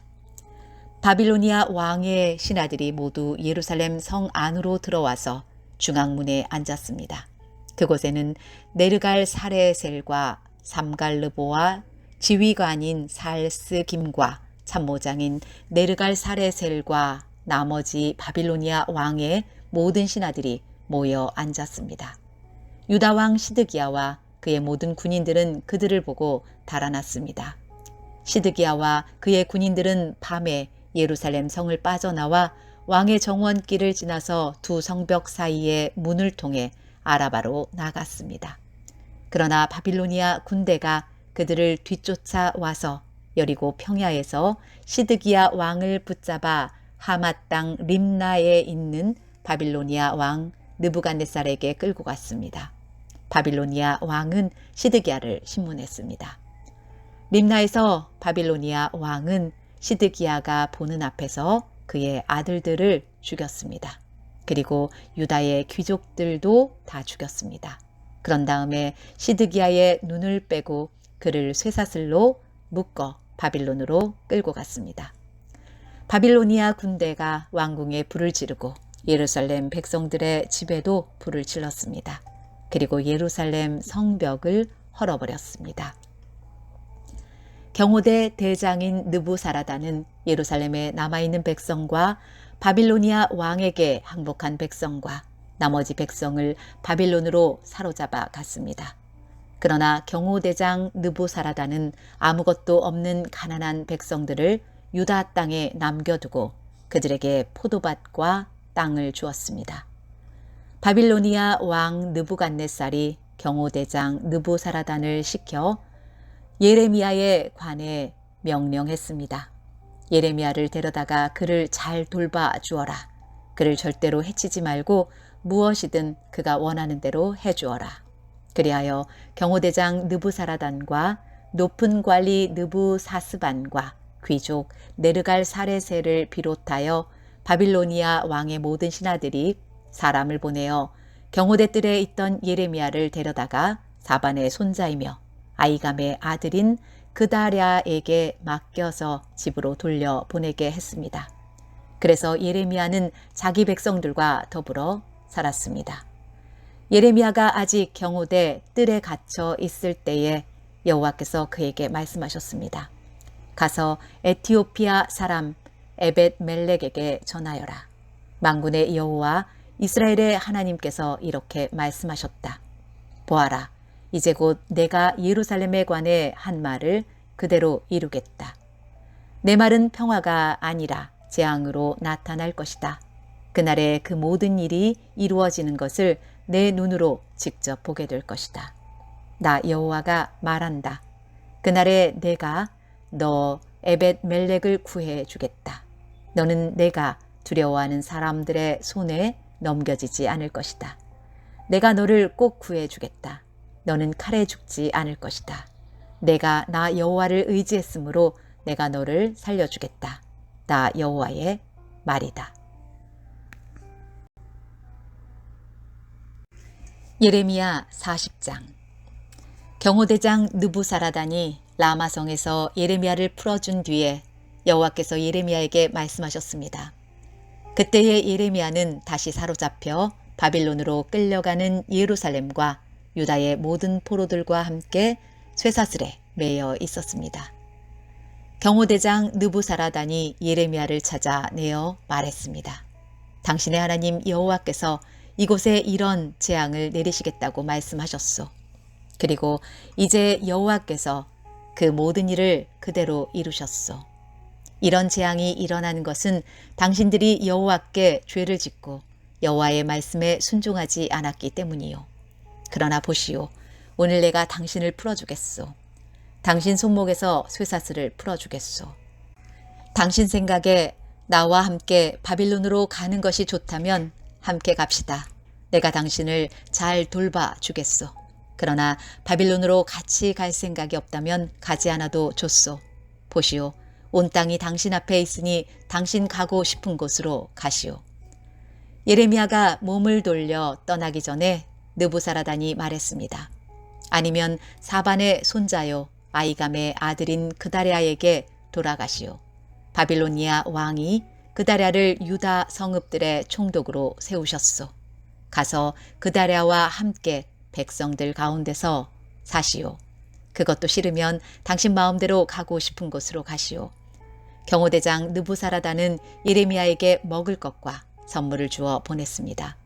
바빌로니아 왕의 신하들이 모두 예루살렘 성 안으로 들어와서 중앙문에 앉았습니다. 그곳에는 네르갈 사레셀과 삼갈르보와 지휘관인 살스김과 참모장인 네르갈 사레셀과 나머지 바빌로니아 왕의 모든 신하들이 모여 앉았습니다. 유다 왕 시드기야와 그의 모든 군인들은 그들을 보고 달아났습니다. 시드기야와 그의 군인들은 밤에 예루살렘 성을 빠져나와 왕의 정원길을 지나서 두 성벽 사이의 문을 통해 아라바로 나갔습니다. 그러나 바빌로니아 군대가 그들을 뒤쫓아 와서 여리고 평야에서 시드기야 왕을 붙잡아 하맛 땅 림나에 있는 바빌로니아 왕 느부갓네살에게 끌고 갔습니다. 바빌로니아 왕은 시드기야를 신문했습니다. 림나에서 바빌로니아 왕은 시드기야가 보는 앞에서 그의 아들들을 죽였습니다. 그리고 유다의 귀족들도 다 죽였습니다. 그런 다음에 시드기야의 눈을 빼고 그를 쇠사슬로 묶어 바빌론으로 끌고 갔습니다. 바빌로니아 군대가 왕궁에 불을 지르고 예루살렘 백성들의 집에도 불을 질렀습니다. 그리고 예루살렘 성벽을 헐어버렸습니다. 경호대 대장인 느부사라다는 예루살렘에 남아있는 백성과 바빌로니아 왕에게 항복한 백성과 나머지 백성을 바빌론으로 사로잡아 갔습니다. 그러나 경호대장 느부사라다는 아무것도 없는 가난한 백성들을 유다 땅에 남겨두고 그들에게 포도밭과 땅을 주었습니다. 바빌로니아 왕 느부갓네살이 경호대장 느부사라단을 시켜 예레미야에 관해 명령했습니다. 예레미야를 데려다가 그를 잘 돌봐 주어라. 그를 절대로 해치지 말고 무엇이든 그가 원하는 대로 해주어라. 그리하여 경호대장 느부사라단과 높은 관리 느부사스반과 귀족 네르갈 사레셀을 비롯하여 바빌로니아 왕의 모든 신하들이 사람을 보내어 경호대뜰에 있던 예레미야를 데려다가 사반의 손자이며 아이감의 아들인 그다랴에게 맡겨서 집으로 돌려보내게 했습니다. 그래서 예레미야는 자기 백성들과 더불어 살았습니다. 예레미야가 아직 경호대 뜰에 갇혀 있을 때에 여호와께서 그에게 말씀하셨습니다. 가서 에티오피아 사람 에벳멜렉에게 전하여라. 만군의 여호와 이스라엘의 하나님께서 이렇게 말씀하셨다. 보아라, 이제 곧 내가 예루살렘에 관해 한 말을 그대로 이루겠다. 내 말은 평화가 아니라 재앙으로 나타날 것이다. 그날에 그 모든 일이 이루어지는 것을 내 눈으로 직접 보게 될 것이다. 나 여호와가 말한다. 그날에 내가 너 에벳멜렉을 구해 주겠다. 너는 내가 두려워하는 사람들의 손에 넘겨지지 않을 것이다. 내가 너를 꼭 구해 주겠다. 너는 칼에 죽지 않을 것이다. 내가 나 여호와를 의지했으므로 내가 너를 살려주겠다. 나 여호와의 말이다. 예레미야 40장. 경호대장 느부사라단이 라마성에서 예레미야를 풀어준 뒤에 여호와께서 예레미야에게 말씀하셨습니다. 그때의 예레미야는 다시 사로잡혀 바빌론으로 끌려가는 예루살렘과 유다의 모든 포로들과 함께 쇠사슬에 매여 있었습니다. 경호대장 느부사라단이 예레미야를 찾아 내어 말했습니다. 당신의 하나님 여호와께서 이곳에 이런 재앙을 내리시겠다고 말씀하셨소. 그리고 이제 여호와께서 그 모든 일을 그대로 이루셨소. 이런 재앙이 일어나는 것은 당신들이 여호와께 죄를 짓고 여호와의 말씀에 순종하지 않았기 때문이요. 그러나 보시오, 오늘 내가 당신을 풀어주겠소. 당신 손목에서 쇠사슬을 풀어주겠소. 당신 생각에 나와 함께 바빌론으로 가는 것이 좋다면 함께 갑시다. 내가 당신을 잘 돌봐 주겠소. 그러나 바빌론으로 같이 갈 생각이 없다면 가지 않아도 좋소. 보시오. 온 땅이 당신 앞에 있으니 당신 가고 싶은 곳으로 가시오. 예레미야가 몸을 돌려 떠나기 전에 느부사라단이 말했습니다. 아니면 사반의 손자요 아이감의 아들인 그다랴에게 돌아가시오. 바빌로니아 왕이 그다랴를 유다 성읍들의 총독으로 세우셨소. 가서 그다랴와 함께 백성들 가운데서 사시오. 그것도 싫으면 당신 마음대로 가고 싶은 곳으로 가시오. 경호대장 느부사라단은 예레미야에게 먹을 것과 선물을 주어 보냈습니다.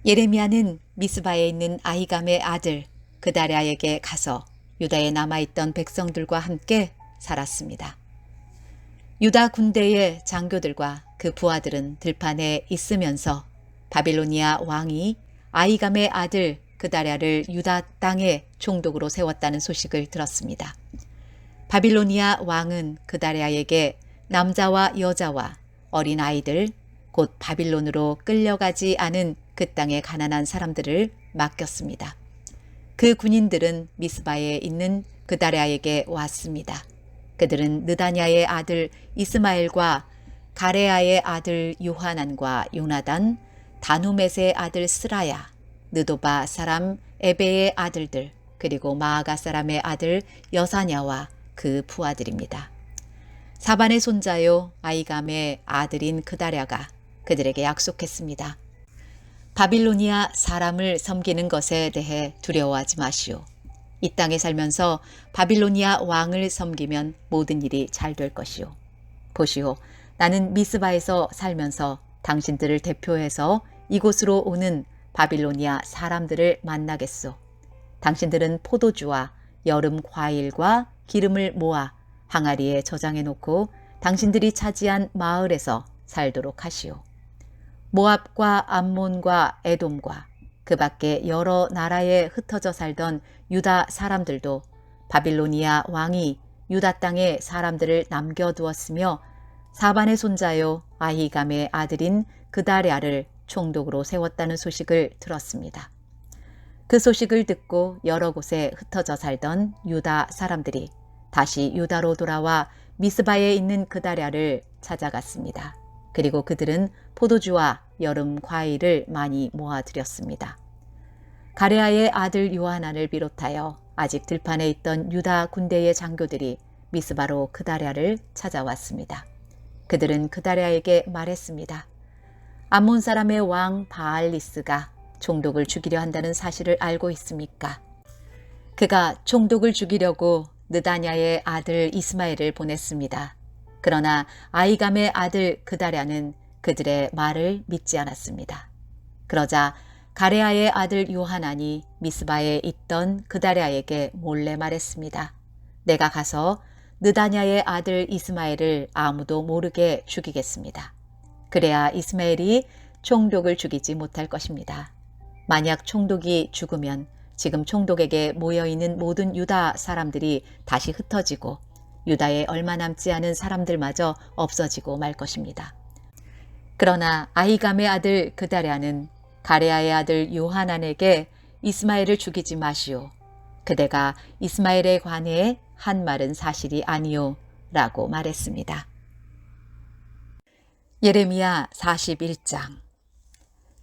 예레미야는 미스바에 있는 아히감의 아들 그다랴에게 가서 유다에 남아있던 백성들과 함께 살았습니다. 유다 군대의 장교들과 그 부하들은 들판에 있으면서 바빌로니아 왕이 아히감의 아들 그다랴를 유다 땅의 총독으로 세웠다는 소식을 들었습니다. 바빌로니아 왕은 그다랴에게 남자와 여자와 어린 아이들 곧 바빌론으로 끌려가지 않은 그 땅의 가난한 사람들을 맡겼습니다. 그 군인들은 미스바에 있는 그다랴에게 왔습니다. 그들은 느다냐의 아들 이스마엘과 가레아의 아들 요하난과 요나단, 다누멧의 아들 스라야, 느도바 사람 에베의 아들들, 그리고 마아가 사람의 아들 여사냐와 그 부하들입니다. 사반의 손자요 아히감의 아들인 그다랴가 그들에게 약속했습니다. 바빌로니아 사람을 섬기는 것에 대해 두려워하지 마시오. 이 땅에 살면서 바빌로니아 왕을 섬기면 모든 일이 잘 될 것이오. 보시오. 나는 미스바에서 살면서 당신들을 대표해서 이곳으로 오는 바빌로니아 사람들을 만나겠소. 당신들은 포도주와 여름 과일과 기름을 모아 항아리에 저장해 놓고 당신들이 차지한 마을에서 살도록 하시오. 모압과 암몬과 에돔과 그 밖에 여러 나라에 흩어져 살던 유다 사람들도 바빌로니아 왕이 유다 땅에 사람들을 남겨두었으며 사반의 손자요 아히감의 아들인 그다랴를 총독으로 세웠다는 소식을 들었습니다. 그 소식을 듣고 여러 곳에 흩어져 살던 유다 사람들이 다시 유다로 돌아와 미스바에 있는 그다랴를 찾아갔습니다. 그리고 그들은 포도주와 여름 과일을 많이 모아들였습니다. 가레아의 아들 요하난을 비롯하여 아직 들판에 있던 유다 군대의 장교들이 미스바로 그다랴를 찾아왔습니다. 그들은 그다랴에게 말했습니다. 암몬 사람의 왕 바알리스가 총독을 죽이려 한다는 사실을 알고 있습니까? 그가 총독을 죽이려고 느다냐의 아들 이스마엘을 보냈습니다. 그러나 아히감의 아들 그다랴는 그들의 말을 믿지 않았습니다. 그러자 가레아의 아들 요하난이 미스바에 있던 그다랴에게 몰래 말했습니다. 내가 가서 느다냐의 아들 이스마엘을 아무도 모르게 죽이겠습니다. 그래야 이스마엘이 총독을 죽이지 못할 것입니다. 만약 총독이 죽으면 지금 총독에게 모여있는 모든 유다 사람들이 다시 흩어지고 유다에 얼마 남지 않은 사람들마저 없어지고 말 것입니다. 그러나 아히감의 아들 그다랴는 가레아의 아들 요하난에게 이스마엘을 죽이지 마시오. 그대가 이스마엘에 관해 한 말은 사실이 아니오 라고 말했습니다. 예레미야 41장.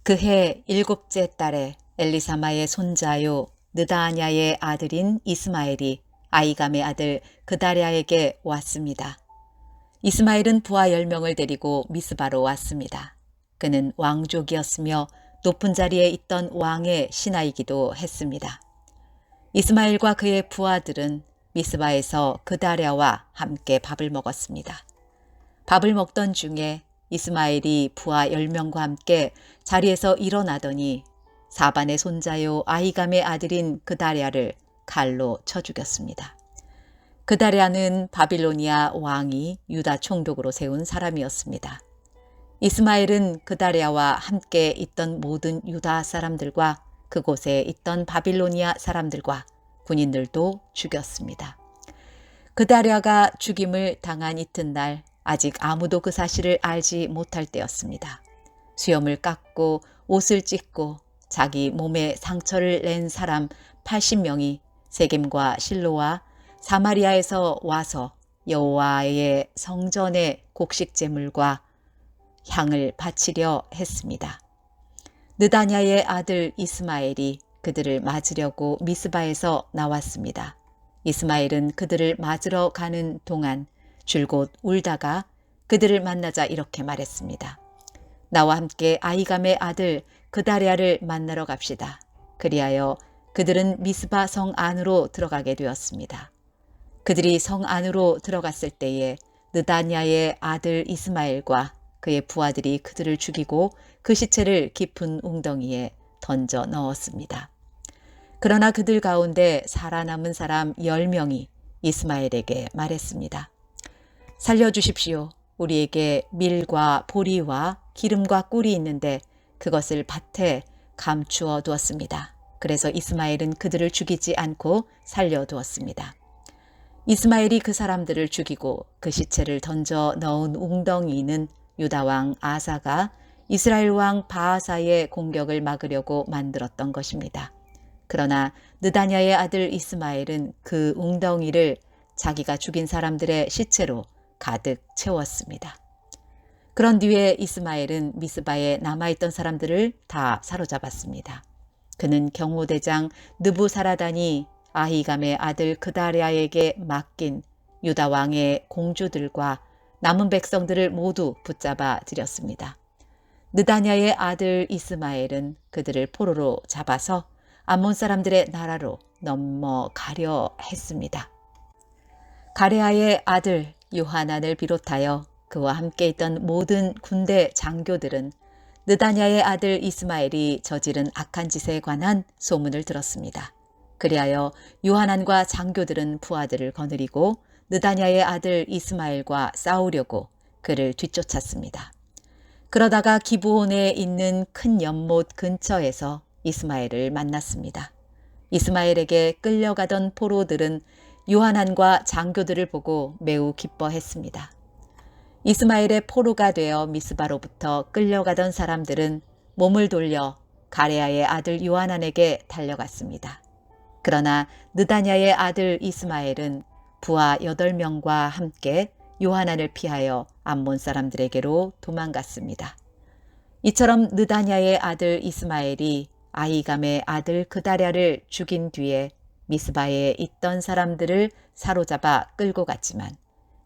그해 7째 달에 엘리사마의 손자요 느다냐의 아들인 이스마엘이 아히감의 아들 그다랴에게 왔습니다. 이스마엘은 부하 10명을 데리고 미스바로 왔습니다. 그는 왕족이었으며 높은 자리에 있던 왕의 신하이기도 했습니다. 이스마엘과 그의 부하들은 미스바에서 그다랴와 함께 밥을 먹었습니다. 밥을 먹던 중에 이스마엘이 부하 10명과 함께 자리에서 일어나더니 사반의 손자요 아히감의 아들인 그다랴를 칼로 쳐 죽였습니다. 그다랴는 바빌로니아 왕이 유다 총독으로 세운 사람이었습니다. 이스마엘은 그다랴와 함께 있던 모든 유다 사람들과 그곳에 있던 바빌로니아 사람들과 군인들도 죽였습니다. 그다랴가 죽임을 당한 이튿날 아직 아무도 그 사실을 알지 못할 때였습니다. 수염을 깎고 옷을 찢고 자기 몸에 상처를 낸 사람 80명이 세겜과 실로와 사마리아에서 와서 여호와의 성전에 곡식 제물과 향을 바치려 했습니다. 느다냐의 아들 이스마엘이 그들을 맞으려고 미스바에서 나왔습니다. 이스마엘은 그들을 맞으러 가는 동안 줄곧 울다가 그들을 만나자 이렇게 말했습니다. 나와 함께 아히감의 아들 그다랴를 만나러 갑시다. 그리하여 그들은 미스바 성 안으로 들어가게 되었습니다. 그들이 성 안으로 들어갔을 때에 느다냐의 아들 이스마엘과 그의 부하들이 그들을 죽이고 그 시체를 깊은 웅덩이에 던져 넣었습니다. 그러나 그들 가운데 살아남은 사람 10명이 이스마엘에게 말했습니다. 살려주십시오. 우리에게 밀과 보리와 기름과 꿀이 있는데 그것을 밭에 감추어 두었습니다. 그래서 이스마엘은 그들을 죽이지 않고 살려두었습니다. 이스마엘이 그 사람들을 죽이고 그 시체를 던져 넣은 웅덩이는 유다왕 아사가 이스라엘 왕 바하사의 공격을 막으려고 만들었던 것입니다. 그러나 느다냐의 아들 이스마엘은 그 웅덩이를 자기가 죽인 사람들의 시체로 가득 채웠습니다. 그런 뒤에 이스마엘은 미스바에 남아있던 사람들을 다 사로잡았습니다. 그는 경호대장 느부사라단이 아히감의 아들 그다랴에게 맡긴 유다 왕의 공주들과 남은 백성들을 모두 붙잡아 들였습니다. 느다냐의 아들 이스마엘은 그들을 포로로 잡아서 암몬 사람들의 나라로 넘어가려 했습니다. 가레아의 아들 요하난을 비롯하여 그와 함께 있던 모든 군대 장교들은 느다냐의 아들 이스마엘이 저지른 악한 짓에 관한 소문을 들었습니다. 그리하여 요하난과 장교들은 부하들을 거느리고 느다냐의 아들 이스마엘과 싸우려고 그를 뒤쫓았습니다. 그러다가 기브온에 있는 큰 연못 근처에서 이스마엘을 만났습니다. 이스마엘에게 끌려가던 포로들은 요하난과 장교들을 보고 매우 기뻐했습니다. 이스마엘의 포로가 되어 미스바로부터 끌려가던 사람들은 몸을 돌려 가레아의 아들 요하난에게 달려갔습니다. 그러나 느다냐의 아들 이스마엘은 부하 8명과 함께 요하난을 피하여 암몬 사람들에게로 도망갔습니다. 이처럼 느다냐의 아들 이스마엘이 아히감의 아들 그다랴를 죽인 뒤에 미스바에 있던 사람들을 사로잡아 끌고 갔지만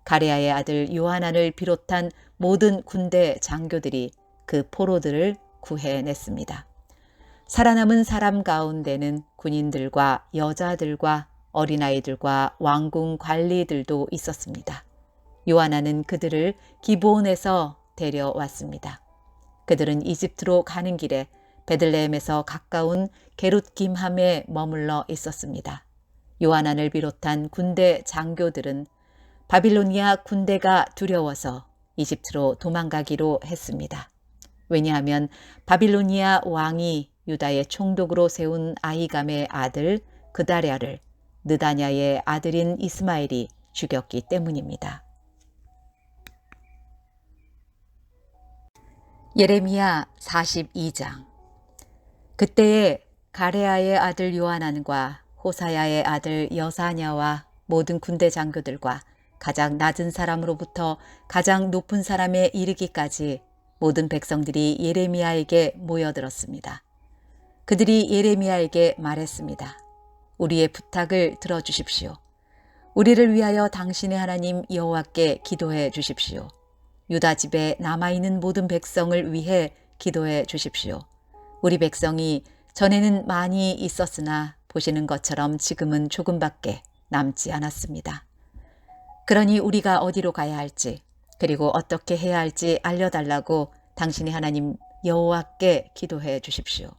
가레아의 아들 요하난을 비롯한 모든 군대 장교들이 그 포로들을 구해냈습니다. 살아남은 사람 가운데는 군인들과 여자들과 어린아이들과 왕궁 관리들도 있었습니다. 요하난은 그들을 기브온에서 데려왔습니다. 그들은 이집트로 가는 길에 베들레헴에서 가까운 게룻김함에 머물러 있었습니다. 요하난을 비롯한 군대 장교들은 바빌로니아 군대가 두려워서 이집트로 도망가기로 했습니다. 왜냐하면 바빌로니아 왕이 유다의 총독으로 세운 아히감의 아들 그다랴를 느다냐의 아들인 이스마엘이 죽였기 때문입니다. 예레미야 42장. 그때에 가레아의 아들 요하난과 호사야의 아들 여사냐와 모든 군대 장교들과 가장 낮은 사람으로부터 가장 높은 사람에 이르기까지 모든 백성들이 예레미야에게 모여들었습니다. 그들이 예레미야에게 말했습니다. 우리의 부탁을 들어주십시오. 우리를 위하여 당신의 하나님 여호와께 기도해 주십시오. 유다 집에 남아있는 모든 백성을 위해 기도해 주십시오. 우리 백성이 전에는 많이 있었으나 보시는 것처럼 지금은 조금밖에 남지 않았습니다. 그러니 우리가 어디로 가야 할지 그리고 어떻게 해야 할지 알려달라고 당신의 하나님 여호와께 기도해 주십시오.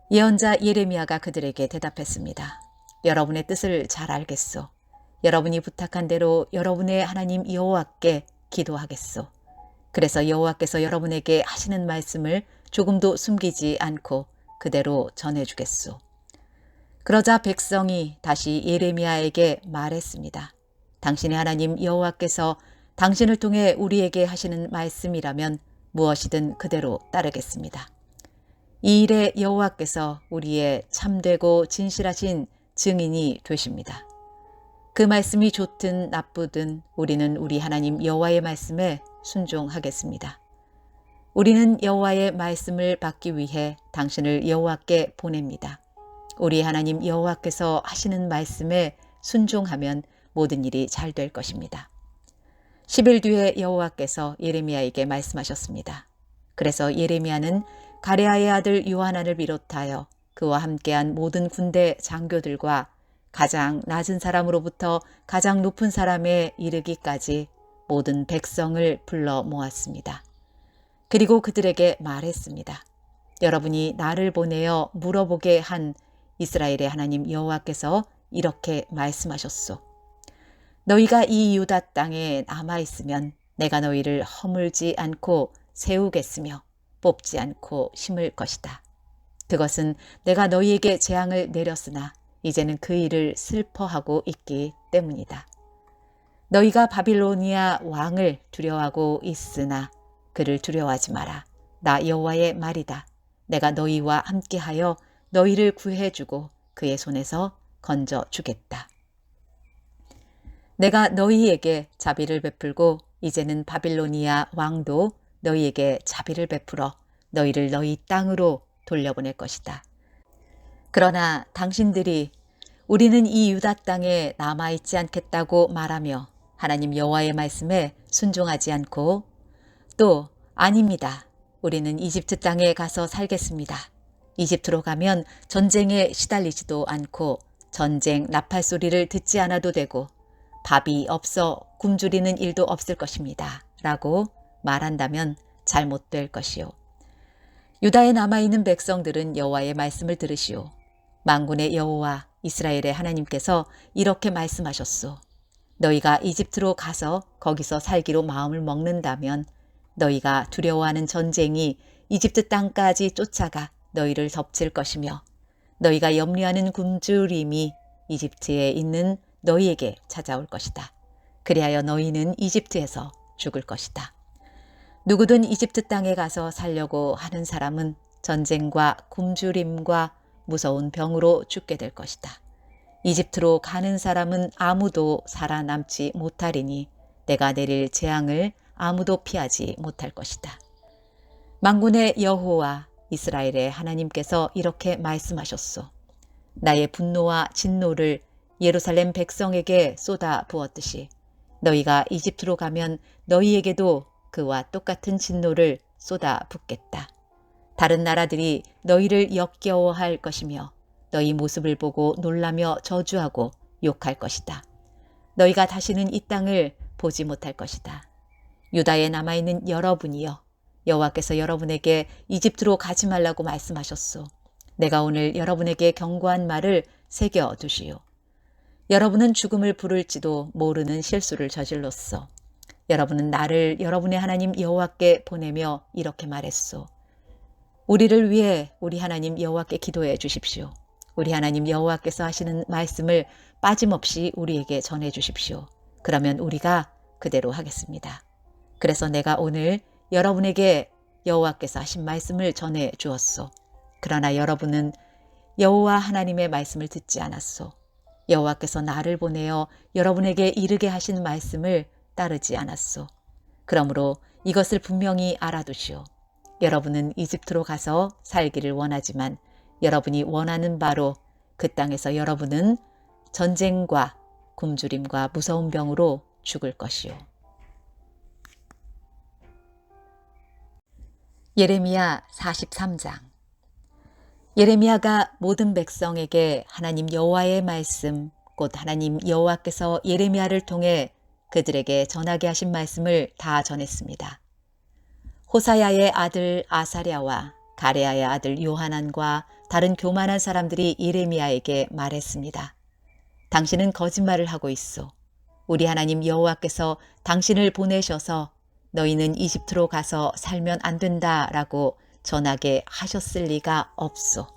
예언자 예레미야가 그들에게 대답했습니다. 여러분의 뜻을 잘 알겠소. 여러분이 부탁한 대로 여러분의 하나님 여호와께 기도하겠소. 그래서 여호와께서 여러분에게 하시는 말씀을 조금도 숨기지 않고 그대로 전해주겠소. 그러자 백성이 다시 예레미야에게 말했습니다. 당신의 하나님 여호와께서 당신을 통해 우리에게 하시는 말씀이라면 무엇이든 그대로 따르겠습니다. 이 일에 여호와께서 우리의 참되고 진실하신 증인이 되십니다. 그 말씀이 좋든 나쁘든 우리는 우리 하나님 여호와의 말씀에 순종하겠습니다. 우리는 여호와의 말씀을 받기 위해 당신을 여호와께 보냅니다. 우리 하나님 여호와께서 하시는 말씀에 순종하면 모든 일이 잘 될 것입니다. 10일 뒤에 여호와께서 예레미야에게 말씀하셨습니다. 그래서 예레미야는 가레아의 아들 요하난을 비롯하여 그와 함께한 모든 군대 장교들과 가장 낮은 사람으로부터 가장 높은 사람에 이르기까지 모든 백성을 불러 모았습니다. 그리고 그들에게 말했습니다. 여러분이 나를 보내어 물어보게 한 이스라엘의 하나님 여호와께서 이렇게 말씀하셨소. 너희가 이 유다 땅에 남아있으면 내가 너희를 허물지 않고 세우겠으며 뽑지 않고 심을 것이다. 그것은 내가 너희에게 재앙을 내렸으나 이제는 그 일을 슬퍼하고 있기 때문이다. 너희가 바빌로니아 왕을 두려워하고 있으나 그를 두려워하지 마라. 나 여호와의 말이다. 내가 너희와 함께하여 너희를 구해주고 그의 손에서 건져주겠다. 내가 너희에게 자비를 베풀고 이제는 바빌로니아 왕도 너희에게 자비를 베풀어 너희를 너희 땅으로 돌려보낼 것이다. 그러나 당신들이 우리는 이 유다 땅에 남아있지 않겠다고 말하며 하나님 여호와의 말씀에 순종하지 않고 또 아닙니다. 우리는 이집트 땅에 가서 살겠습니다. 이집트로 가면 전쟁에 시달리지도 않고 전쟁 나팔 소리를 듣지 않아도 되고 밥이 없어 굶주리는 일도 없을 것입니다. 라고 말한다면 잘못될 것이요. 유다에 남아있는 백성들은 여호와의 말씀을 들으시오. 만군의 여호와 이스라엘의 하나님께서 이렇게 말씀하셨소. 너희가 이집트로 가서 거기서 살기로 마음을 먹는다면 너희가 두려워하는 전쟁이 이집트 땅까지 쫓아가 너희를 덮칠 것이며 너희가 염려하는 굶주림이 이집트에 있는 너희에게 찾아올 것이다. 그리하여 너희는 이집트에서 죽을 것이다. 누구든 이집트 땅에 가서 살려고 하는 사람은 전쟁과 굶주림과 무서운 병으로 죽게 될 것이다. 이집트로 가는 사람은 아무도 살아남지 못하리니 내가 내릴 재앙을 아무도 피하지 못할 것이다. 만군의 여호와 이스라엘의 하나님께서 이렇게 말씀하셨소. 나의 분노와 진노를 예루살렘 백성에게 쏟아 부었듯이 너희가 이집트로 가면 너희에게도 그와 똑같은 진노를 쏟아 붓겠다. 다른 나라들이 너희를 역겨워할 것이며 너희 모습을 보고 놀라며 저주하고 욕할 것이다. 너희가 다시는 이 땅을 보지 못할 것이다. 유다에 남아있는 여러분이여, 여호와께서 여러분에게 이집트로 가지 말라고 말씀하셨소. 내가 오늘 여러분에게 경고한 말을 새겨두시오. 여러분은 죽음을 부를지도 모르는 실수를 저질렀소. 여러분은 나를 여러분의 하나님 여호와께 보내며 이렇게 말했소. 우리를 위해 우리 하나님 여호와께 기도해 주십시오. 우리 하나님 여호와께서 하시는 말씀을 빠짐없이 우리에게 전해 주십시오. 그러면 우리가 그대로 하겠습니다. 그래서 내가 오늘 여러분에게 여호와께서 하신 말씀을 전해 주었소. 그러나 여러분은 여호와 하나님의 말씀을 듣지 않았소. 여호와께서 나를 보내어 여러분에게 이르게 하신 말씀을 따르지 않았소. 그러므로 이것을 분명히 알아두시오. 여러분은 이집트로 가서 살기를 원하지만 여러분이 원하는 바로 그 땅에서 여러분은 전쟁과 굶주림과 무서운 병으로 죽을 것이요. 예레미야 43장. 예레미야가 모든 백성에게 하나님 여호와의 말씀, 곧 하나님 여호와께서 예레미야를 통해 그들에게 전하게 하신 말씀을 다 전했습니다. 호사야의 아들 아사랴와 가레아의 아들 요하난과 다른 교만한 사람들이 예레미야에게 말했습니다. 당신은 거짓말을 하고 있소. 우리 하나님 여호와께서 당신을 보내셔서 너희는 이집트로 가서 살면 안 된다라고 전하게 하셨을 리가 없소.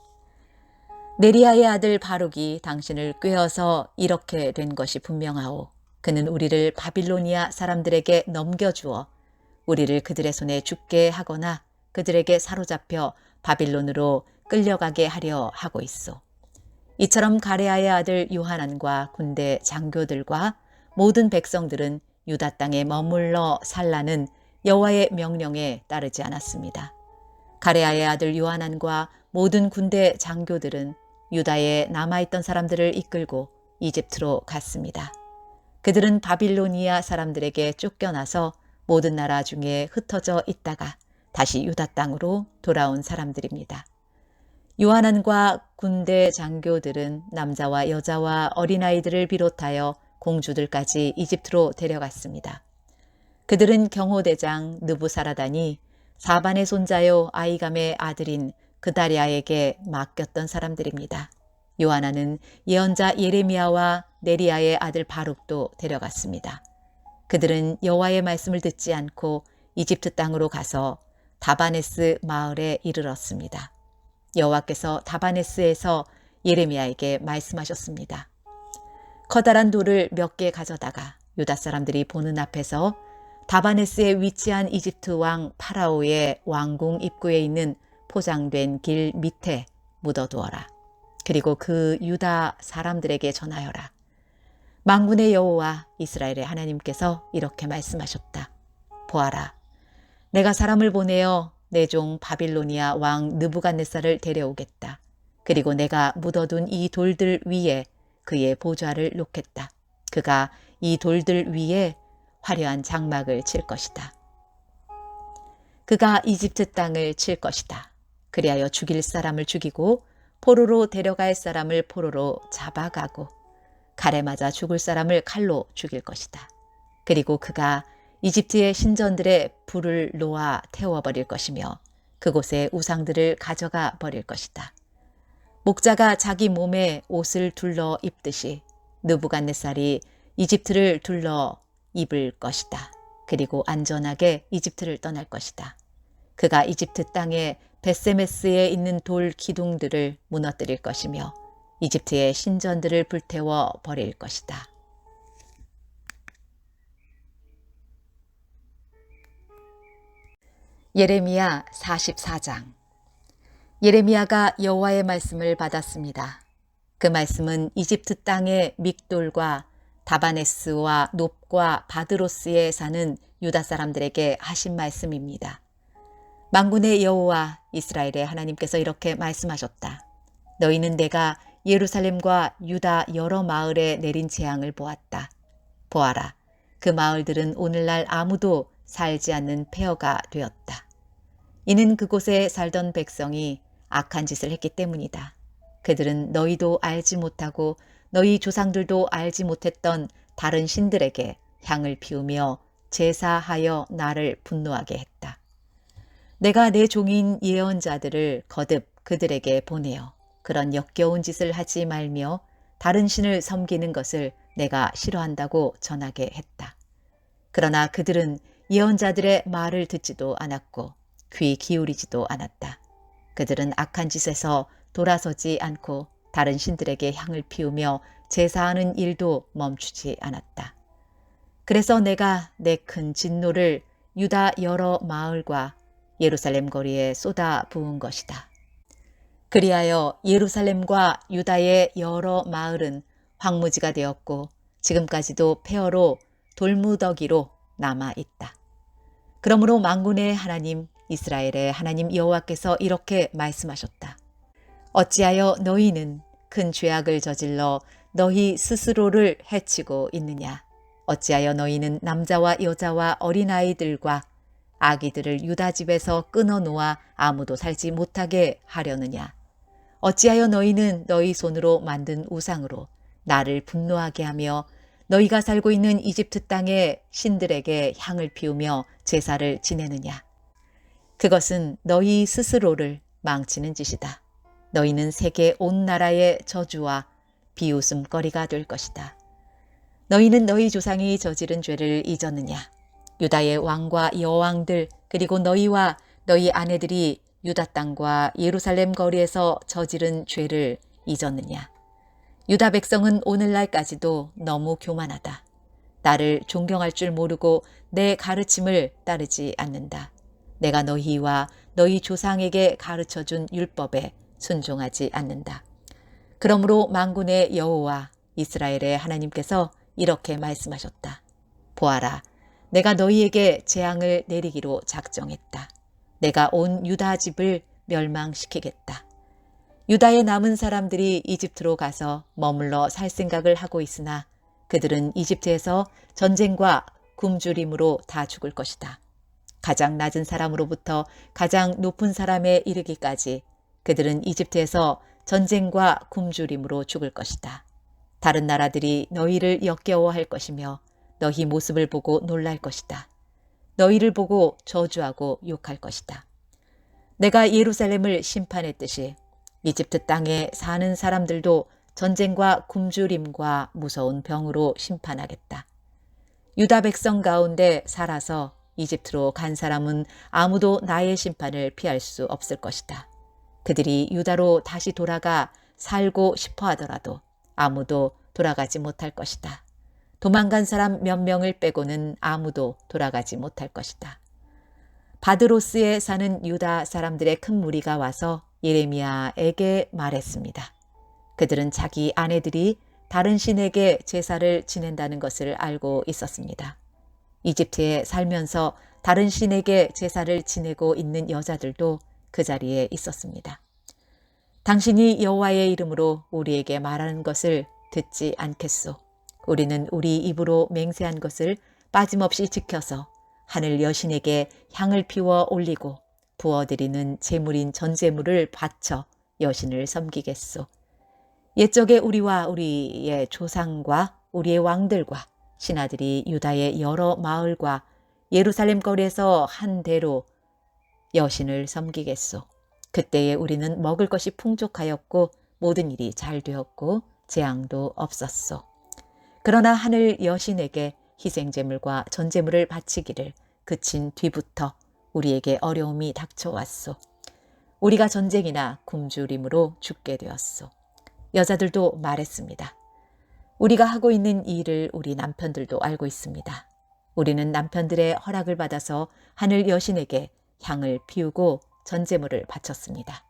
네리야의 아들 바룩이 당신을 꾀어서 이렇게 된 것이 분명하오. 그는 우리를 바빌로니아 사람들에게 넘겨주어 우리를 그들의 손에 죽게 하거나 그들에게 사로잡혀 바빌론으로 끌려가게 하려 하고 있어. 이처럼 가레아의 아들 요하난과 군대 장교들과 모든 백성들은 유다 땅에 머물러 살라는 여호와의 명령에 따르지 않았습니다. 가레아의 아들 요하난과 모든 군대 장교들은 유다에 남아있던 사람들을 이끌고 이집트로 갔습니다. 그들은 바빌로니아 사람들에게 쫓겨나서 모든 나라 중에 흩어져 있다가 다시 유다 땅으로 돌아온 사람들입니다. 요하난과 군대 장교들은 남자와 여자와 어린아이들을 비롯하여 공주들까지 이집트로 데려갔습니다. 그들은 경호대장 느부사라단이 사반의 손자요 아이감의 아들인 그다랴에게 맡겼던 사람들입니다. 요하나는 예언자 예레미야와 네리야의 아들 바룩도 데려갔습니다. 그들은 여호와의 말씀을 듣지 않고 이집트 땅으로 가서 다바네스 마을에 이르렀습니다. 여호와께서 다바네스에서 예레미야에게 말씀하셨습니다. 커다란 돌을 몇 개 가져다가 유다 사람들이 보는 앞에서 다바네스에 위치한 이집트 왕 파라오의 왕궁 입구에 있는 포장된 길 밑에 묻어두어라. 그리고 그 유다 사람들에게 전하여라. 만군의 여호와 이스라엘의 하나님께서 이렇게 말씀하셨다. 보아라, 내가 사람을 보내어 내 종 바빌로니아 왕 느부갓네살을 데려오겠다. 그리고 내가 묻어둔 이 돌들 위에 그의 보좌를 놓겠다. 그가 이 돌들 위에 화려한 장막을 칠 것이다. 그가 이집트 땅을 칠 것이다. 그리하여 죽일 사람을 죽이고 포로로 데려갈 사람을 포로로 잡아가고 칼에 맞아 죽을 사람을 칼로 죽일 것이다. 그리고 그가 이집트의 신전들의 불을 놓아 태워버릴 것이며 그곳의 우상들을 가져가 버릴 것이다. 목자가 자기 몸에 옷을 둘러 입듯이 느부갓네살이 이집트를 둘러 입을 것이다. 그리고 안전하게 이집트를 떠날 것이다. 그가 이집트 땅의 베세메스에 있는 돌 기둥들을 무너뜨릴 것이며 이집트의 신전들을 불태워 버릴 것이다. 예레미야 44장. 예레미야가 여호와의 말씀을 받았습니다. 그 말씀은 이집트 땅의 믹돌과 다바네스와 놉과 바드로스에 사는 유다 사람들에게 하신 말씀입니다. 만군의 여호와 이스라엘의 하나님께서 이렇게 말씀하셨다. 너희는 내가 예루살렘과 유다 여러 마을에 내린 재앙을 보았다. 보아라, 그 마을들은 오늘날 아무도 살지 않는 폐허가 되었다. 이는 그곳에 살던 백성이 악한 짓을 했기 때문이다. 그들은 너희도 알지 못하고 너희 조상들도 알지 못했던 다른 신들에게 향을 피우며 제사하여 나를 분노하게 했다. 내가 내 종인 예언자들을 거듭 그들에게 보내어 그런 역겨운 짓을 하지 말며 다른 신을 섬기는 것을 내가 싫어한다고 전하게 했다. 그러나 그들은 예언자들의 말을 듣지도 않았고 귀 기울이지도 않았다. 그들은 악한 짓에서 돌아서지 않고 다른 신들에게 향을 피우며 제사하는 일도 멈추지 않았다. 그래서 내가 내 큰 진노를 유다 여러 마을과 예루살렘 거리에 쏟아 부은 것이다. 그리하여 예루살렘과 유다의 여러 마을은 황무지가 되었고 지금까지도 폐허로 돌무더기로 남아있다. 그러므로 만군의 하나님 이스라엘의 하나님 여호와께서 이렇게 말씀하셨다. 어찌하여 너희는 큰 죄악을 저질러 너희 스스로를 해치고 있느냐? 어찌하여 너희는 남자와 여자와 어린아이들과 아기들을 유다 집에서 끊어놓아 아무도 살지 못하게 하려느냐? 어찌하여 너희는 너희 손으로 만든 우상으로 나를 분노하게 하며 너희가 살고 있는 이집트 땅의 신들에게 향을 피우며 제사를 지내느냐? 그것은 너희 스스로를 망치는 짓이다. 너희는 세계 온 나라의 저주와 비웃음거리가 될 것이다. 너희는 너희 조상이 저지른 죄를 잊었느냐? 유다의 왕과 여왕들 그리고 너희와 너희 아내들이 유다 땅과 예루살렘 거리에서 저지른 죄를 잊었느냐? 유다 백성은 오늘날까지도 너무 교만하다. 나를 존경할 줄 모르고 내 가르침을 따르지 않는다. 내가 너희와 너희 조상에게 가르쳐준 율법에 순종하지 않는다. 그러므로 만군의 여호와 이스라엘의 하나님께서 이렇게 말씀하셨다. 보아라, 내가 너희에게 재앙을 내리기로 작정했다. 내가 온 유다 집을 멸망시키겠다. 유다의 남은 사람들이 이집트로 가서 머물러 살 생각을 하고 있으나 그들은 이집트에서 전쟁과 굶주림으로 다 죽을 것이다. 가장 낮은 사람으로부터 가장 높은 사람에 이르기까지 그들은 이집트에서 전쟁과 굶주림으로 죽을 것이다. 다른 나라들이 너희를 역겨워할 것이며 너희 모습을 보고 놀랄 것이다. 너희를 보고 저주하고 욕할 것이다. 내가 예루살렘을 심판했듯이 이집트 땅에 사는 사람들도 전쟁과 굶주림과 무서운 병으로 심판하겠다. 유다 백성 가운데 살아서 이집트로 간 사람은 아무도 나의 심판을 피할 수 없을 것이다. 그들이 유다로 다시 돌아가 살고 싶어 하더라도 아무도 돌아가지 못할 것이다. 도망간 사람 몇 명을 빼고는 아무도 돌아가지 못할 것이다. 바드로스에 사는 유다 사람들의 큰 무리가 와서 예레미야에게 말했습니다. 그들은 자기 아내들이 다른 신에게 제사를 지낸다는 것을 알고 있었습니다. 이집트에 살면서 다른 신에게 제사를 지내고 있는 여자들도 그 자리에 있었습니다. 당신이 여호와의 이름으로 우리에게 말하는 것을 듣지 않겠소. 우리는 우리 입으로 맹세한 것을 빠짐없이 지켜서 하늘 여신에게 향을 피워 올리고 부어드리는 제물인 전제물을 바쳐 여신을 섬기겠소. 옛적에 우리와 우리의 조상과 우리의 왕들과 신하들이 유다의 여러 마을과 예루살렘 거리에서 한 대로 여신을 섬기겠소. 그때에 우리는 먹을 것이 풍족하였고 모든 일이 잘 되었고 재앙도 없었소. 그러나 하늘 여신에게 희생제물과 전제물을 바치기를 그친 뒤부터 우리에게 어려움이 닥쳐왔소. 우리가 전쟁이나 굶주림으로 죽게 되었소. 여자들도 말했습니다. 우리가 하고 있는 일을 우리 남편들도 알고 있습니다. 우리는 남편들의 허락을 받아서 하늘 여신에게 향을 피우고 전제물을 바쳤습니다.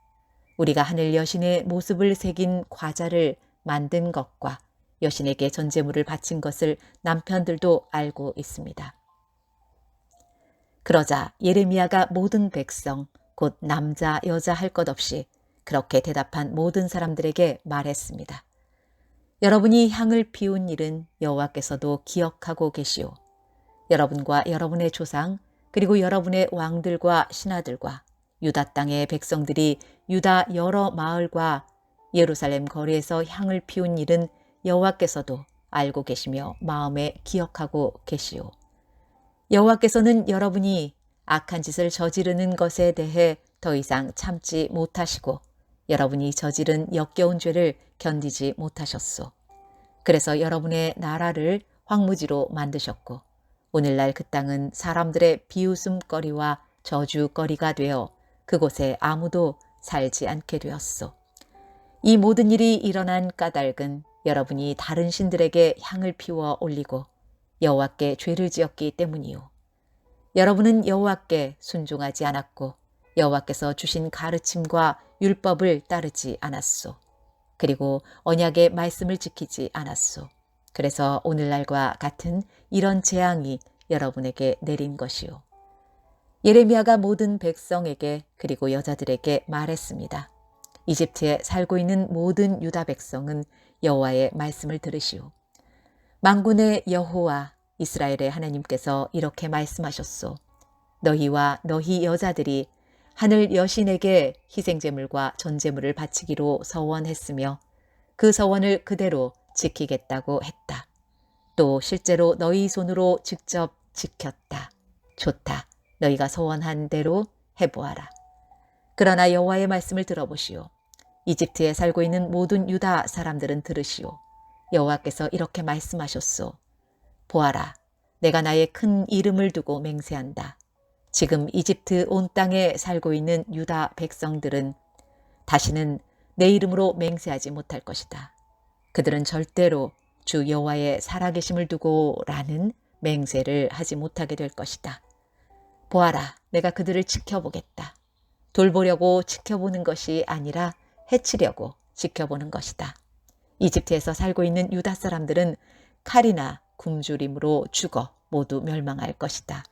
우리가 하늘 여신의 모습을 새긴 과자를 만든 것과 여신에게 전제물을 바친 것을 남편들도 알고 있습니다. 그러자 예레미야가 모든 백성, 곧 남자, 여자 할 것 없이 그렇게 대답한 모든 사람들에게 말했습니다. 여러분이 향을 피운 일은 여호와께서도 기억하고 계시오. 여러분과 여러분의 조상, 그리고 여러분의 왕들과 신하들과 유다 땅의 백성들이 유다 여러 마을과 예루살렘 거리에서 향을 피운 일은 여호와께서도 알고 계시며 마음에 기억하고 계시오. 여호와께서는 여러분이 악한 짓을 저지르는 것에 대해 더 이상 참지 못하시고 여러분이 저지른 역겨운 죄를 견디지 못하셨소. 그래서 여러분의 나라를 황무지로 만드셨고 오늘날 그 땅은 사람들의 비웃음거리와 저주거리가 되어 그곳에 아무도 살지 않게 되었소. 이 모든 일이 일어난 까닭은 여러분이 다른 신들에게 향을 피워 올리고 여호와께 죄를 지었기 때문이요. 여러분은 여호와께 순종하지 않았고 여호와께서 주신 가르침과 율법을 따르지 않았소. 그리고 언약의 말씀을 지키지 않았소. 그래서 오늘날과 같은 이런 재앙이 여러분에게 내린 것이요. 예레미야가 모든 백성에게 그리고 여자들에게 말했습니다. 이집트에 살고 있는 모든 유다 백성은 여호와의 말씀을 들으시오. 만군의 여호와 이스라엘의 하나님께서 이렇게 말씀하셨소. 너희와 너희 여자들이 하늘 여신에게 희생제물과 전제물을 바치기로 서원했으며 그 서원을 그대로 지키겠다고 했다. 또 실제로 너희 손으로 직접 지켰다. 좋다. 너희가 서원한 대로 해보아라. 그러나 여호와의 말씀을 들어보시오. 이집트에 살고 있는 모든 유다 사람들은 들으시오. 여호와께서 이렇게 말씀하셨소. 보아라, 내가 나의 큰 이름을 두고 맹세한다. 지금 이집트 온 땅에 살고 있는 유다 백성들은 다시는 내 이름으로 맹세하지 못할 것이다. 그들은 절대로 주 여호와의 살아계심을 두고라는 맹세를 하지 못하게 될 것이다. 보아라, 내가 그들을 지켜보겠다. 돌보려고 지켜보는 것이 아니라 해치려고 지켜보는 것이다. 이집트에서 살고 있는 유다 사람들은 칼이나 굶주림으로 죽어 모두 멸망할 것이다.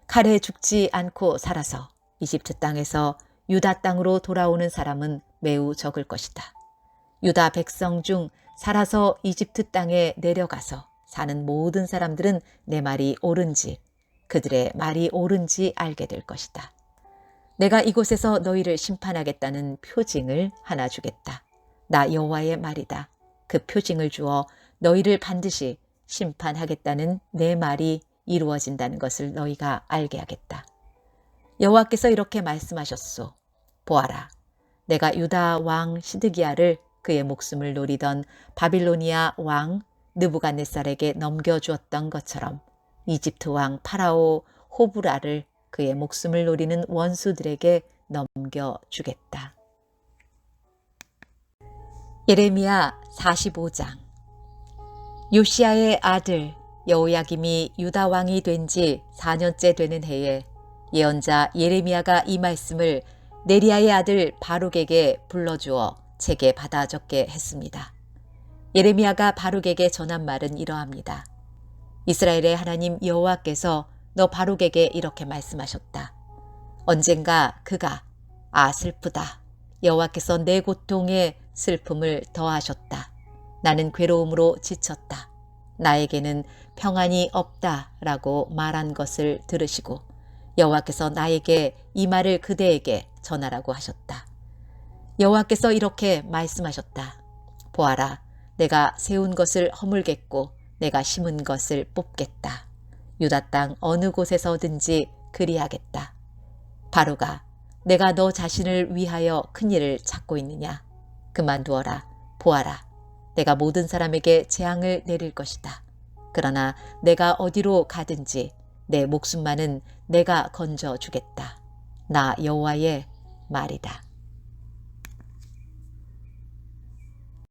칼에 죽지 않고 살아서 이집트 땅에서 유다 땅으로 돌아오는 사람은 매우 적을 것이다. 유다 백성 중 살아서 이집트 땅에 내려가서 사는 모든 사람들은 내 말이 옳은지 그들의 말이 옳은지 알게 될 것이다. 내가 이곳에서 너희를 심판하겠다는 표징을 하나 주겠다. 나 여호와의 말이다. 그 표징을 주어 너희를 반드시 심판하겠다는 내 말이 이루어진다는 것을 너희가 알게 하겠다. 여호와께서 이렇게 말씀하셨소. 보아라, 내가 유다 왕 시드기야를 그의 목숨을 노리던 바빌로니아 왕 느부갓네살에게 넘겨주었던 것처럼 이집트 왕 파라오 호브라를 그의 목숨을 노리는 원수들에게 넘겨주겠다. 예레미야 45장. 요시야의 아들 여호야김이 유다 왕이 된 지 4년째 되는 해에 예언자 예레미야가 이 말씀을 네리야의 아들 바룩에게 불러주어 책에 받아 적게 했습니다. 예레미야가 바룩에게 전한 말은 이러합니다. 이스라엘의 하나님 여호와께서 너 바룩에게 이렇게 말씀하셨다. 언젠가 그가 슬프다. 여호와께서 내 고통에 슬픔을 더하셨다. 나는 괴로움으로 지쳤다. 나에게는 평안이 없다 라고 말한 것을 들으시고 여호와께서 나에게 이 말을 그대에게 전하라고 하셨다. 여호와께서 이렇게 말씀하셨다. 보아라, 내가 세운 것을 허물겠고 내가 심은 것을 뽑겠다. 유다 땅 어느 곳에서든지 그리하겠다. 바로가 내가 너 자신을 위하여 큰 일을 찾고 있느냐? 그만두어라. 보아라, 내가 모든 사람에게 재앙을 내릴 것이다. 그러나 내가 어디로 가든지 내 목숨만은 내가 건져 주겠다. 나 여호와의 말이다.